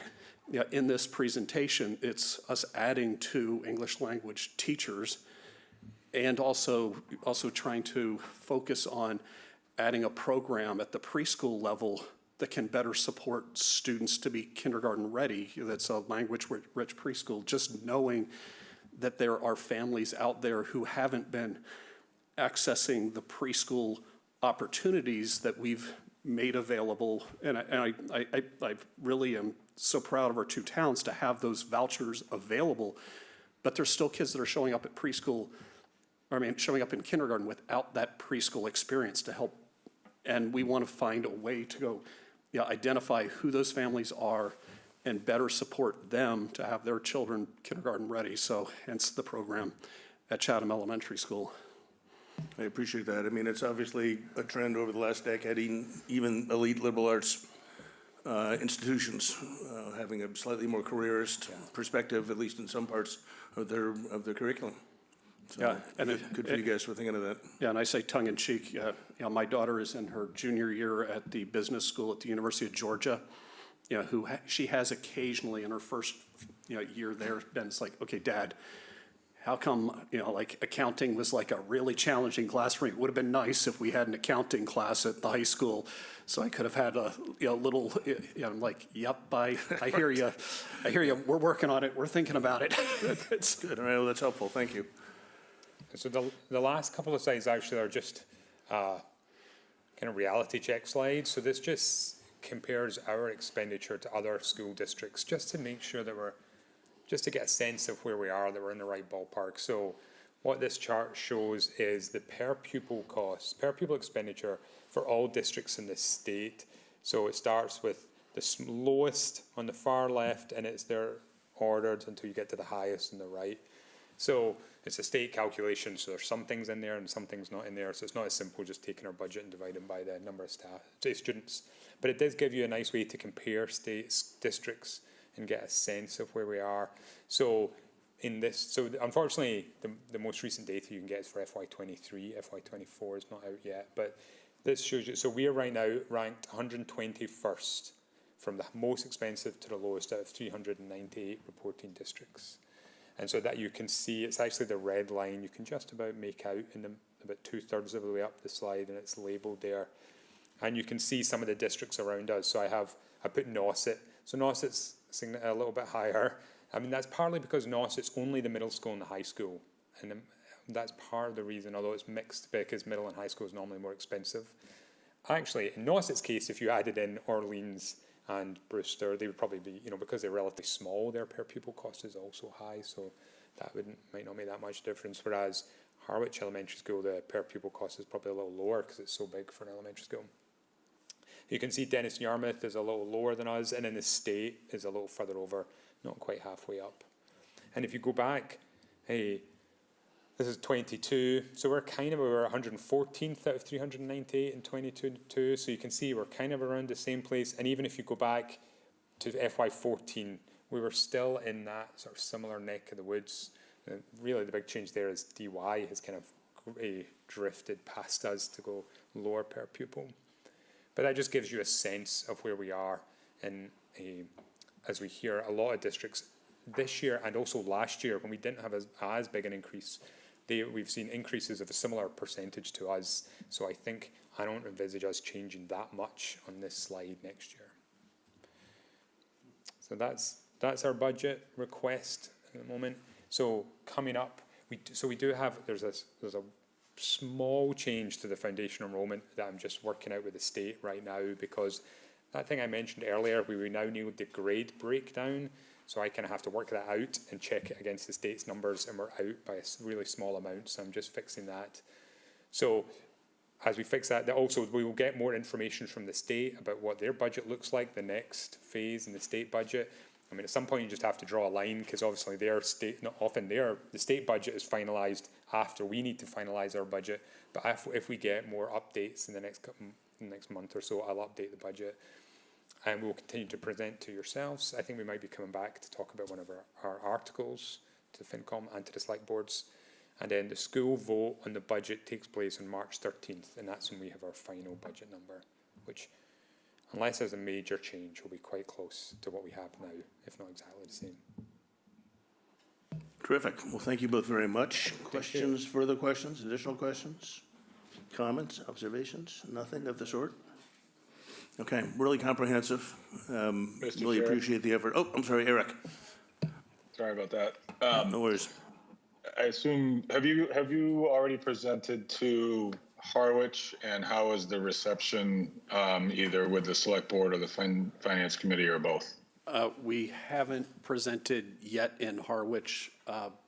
in this presentation, it's us adding 2 English language teachers and also trying to focus on adding a program at the preschool level that can better support students to be kindergarten ready. That's a language-rich preschool, just knowing that there are families out there who haven't been accessing the preschool opportunities that we've made available. And I really am so proud of our 2 towns to have those vouchers available, but there's still kids that are showing up at preschool, showing up in kindergarten without that preschool experience to help. And we want to find a way to go identify who those families are and better support them to have their children kindergarten ready. So hence the program at Chatham Elementary School. I appreciate that. I mean, it's obviously a trend over the last decade, even elite liberal arts institutions having a slightly more careerist perspective, at least in some parts of their curriculum. So good for you guys for thinking of that. Yeah, and I say tongue in cheek. My daughter is in her junior year at the business school at the University of Georgia. She has occasionally in her first year there been, it's like, okay, Dad, how come accounting was like a really challenging class for me? It would have been nice if we had an accounting class at the high school, so I could have had a little. I'm like, yep, I hear you. I hear you. We're working on it. We're thinking about it. It's good. All right, well, that's helpful. Thank you. So the last couple of slides actually are just kind of reality check slides. So this just compares our expenditure to other school districts, just to make sure that just to get a sense of where we are, that we're in the right ballpark. So what this chart shows is the per pupil cost, per pupil expenditure for all districts in the state. So it starts with the lowest on the far left, and they're ordered until you get to the highest on the right. So it's a state calculation, so there's some things in there and some things not in there, so it's not as simple just taking our budget and dividing by the number of students. But it does give you a nice way to compare states, districts, and get a sense of where we are. So unfortunately, the most recent data you can get is for FY23. FY24 is not out yet, but this shows you, so we are right now ranked 121st from the most expensive to the lowest out of 398 reporting districts. And so that you can see, it's actually the red line you can just about make out in about 2/3 of the way up the slide, and it's labelled there. And you can see some of the districts around us. So I put Nauset. So Nauset's a little bit higher. I mean, that's partly because Nauset's only the middle school and the high school. And that's part of the reason, although it's mixed because middle and high school is normally more expensive. Actually, in Nauset's case, if you added in Orleans and Brewster, they would probably be, because they're relatively small, their per pupil cost is also high, so that might not make that much difference. Whereas Harwich Elementary School, the per pupil cost is probably a little lower because it's so big for an elementary school. You can see Dennis Yarmouth is a little lower than us, and then the state is a little further over, not quite halfway up. And if you go back, hey, this is 22, so we're 114th out of 398 in 22, so you can see we're kind of around the same place. And even if you go back to FY14, we were still in that sort of similar neck of the woods. Really the big change there is DY has kind of drifted past us to go lower per pupil. But that just gives you a sense of where we are. And as we hear, a lot of districts this year and also last year, when we didn't have as big an increase, we've seen increases of a similar percentage to us. So I don't envisage us changing that much on this slide next year. So that's our budget request at the moment. So coming up, we do have, there's a small change to the foundation enrollment that I'm just working out with the state right now, because that thing I mentioned earlier, we now need the grade breakdown. So I kind of have to work that out and check it against the state's numbers, and we're out by a really small amount, so I'm just fixing that. So as we fix that, also we will get more information from the state about what their budget looks like, the next phase in the state budget. I mean, at some point you just have to draw a line, because obviously the state budget is finalised after we need to finalise our budget. But if we get more updates in the next month or so, I'll update the budget. And we'll continue to present to yourselves. I think we might be coming back to talk about one of our articles to FinCom and to the select boards. And then the school vote on the budget takes place on March 13th, and that's when we have our final budget number, which, unless there's a major change, will be quite close to what we have now, if not exactly the same. Terrific. Well, thank you both very much. Questions, further questions, additional questions, comments, observations? Nothing of the sort? Okay, really comprehensive. Really Chair. appreciate the effort. Oh, I'm sorry, Eric. Sorry about that. No worries. I assume, have you already presented to Harwich, and how is the reception, either with the select board or the finance committee, or both? We haven't presented yet in Harwich,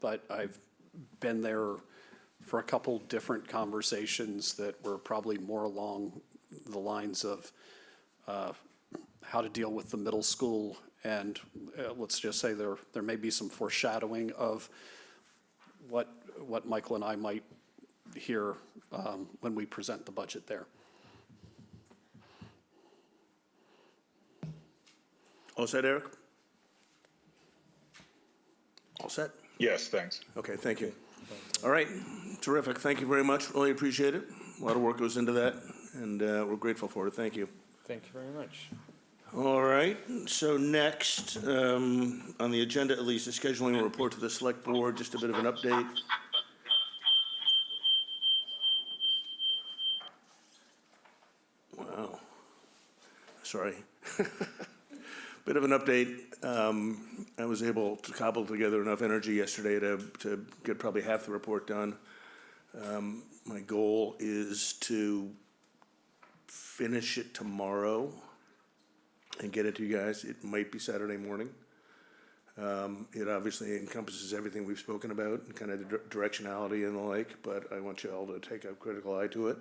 but I've been there for a couple different conversations that were probably more along the lines of how to deal with the middle school, and let's just say there may be some foreshadowing of what Michael and I might hear when we present the budget there. All set, Eric? All set? Yes, thanks. Okay, thank you. All right, terrific. Thank you very much. Really appreciate it. A lot of work goes into that, and we're grateful for it. Thank you. Thank you very much. All right, so next, on the agenda at least, is scheduling a report to the select board, just a bit of an update. Wow, sorry. Bit of an update. I was able to cobble together enough energy yesterday to get probably half the report done. My goal is to finish it tomorrow and get it to you guys. It might be Saturday morning. It obviously encompasses everything we've spoken about and kind of the directionality and the like, but I want you all to take a critical eye to it.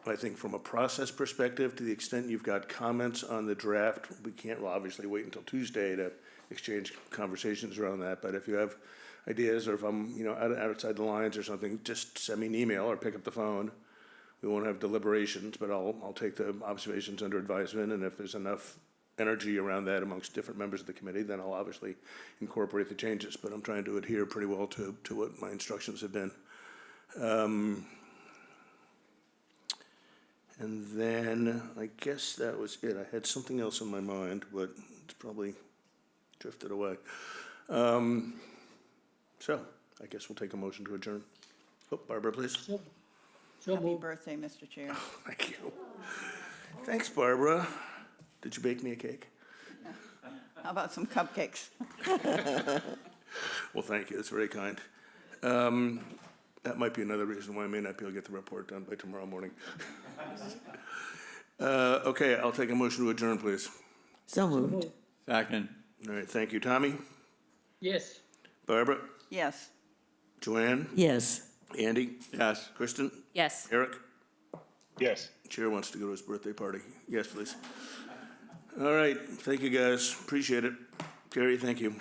I think from a process perspective, to the extent you've got comments on the draft, we'll obviously wait until Tuesday to exchange conversations around that, but if you have ideas, or if I'm, outside the lines or something, just send me an email or pick up the phone. We won't have deliberations, but I'll take the observations under advisement, and if there's enough energy around that amongst different members of the committee, then I'll obviously incorporate the changes, but I'm trying to adhere pretty well to what my instructions have been. And then, I guess that was it. I had something else in my mind, but it's probably drifted away. So, I guess we'll take a motion to adjourn. Oh, Barbara, please. Happy birthday, Mr. Chair. Thank you. Thanks, Barbara. Did you bake me a cake? How about some cupcakes? Well, thank you. That's very kind. That might be another reason why I may not be able to get the report done by tomorrow morning. Okay, I'll take a motion to adjourn, please. So moved. Second. All right, thank you. Tommy? Yes. Barbara? Yes. Joanne? Yes. Andy? Yes. Kristen? Yes. Eric? Yes. Chair wants to go to his birthday party. Yes, please. All right, thank you, guys. Appreciate it. Carrie, thank you.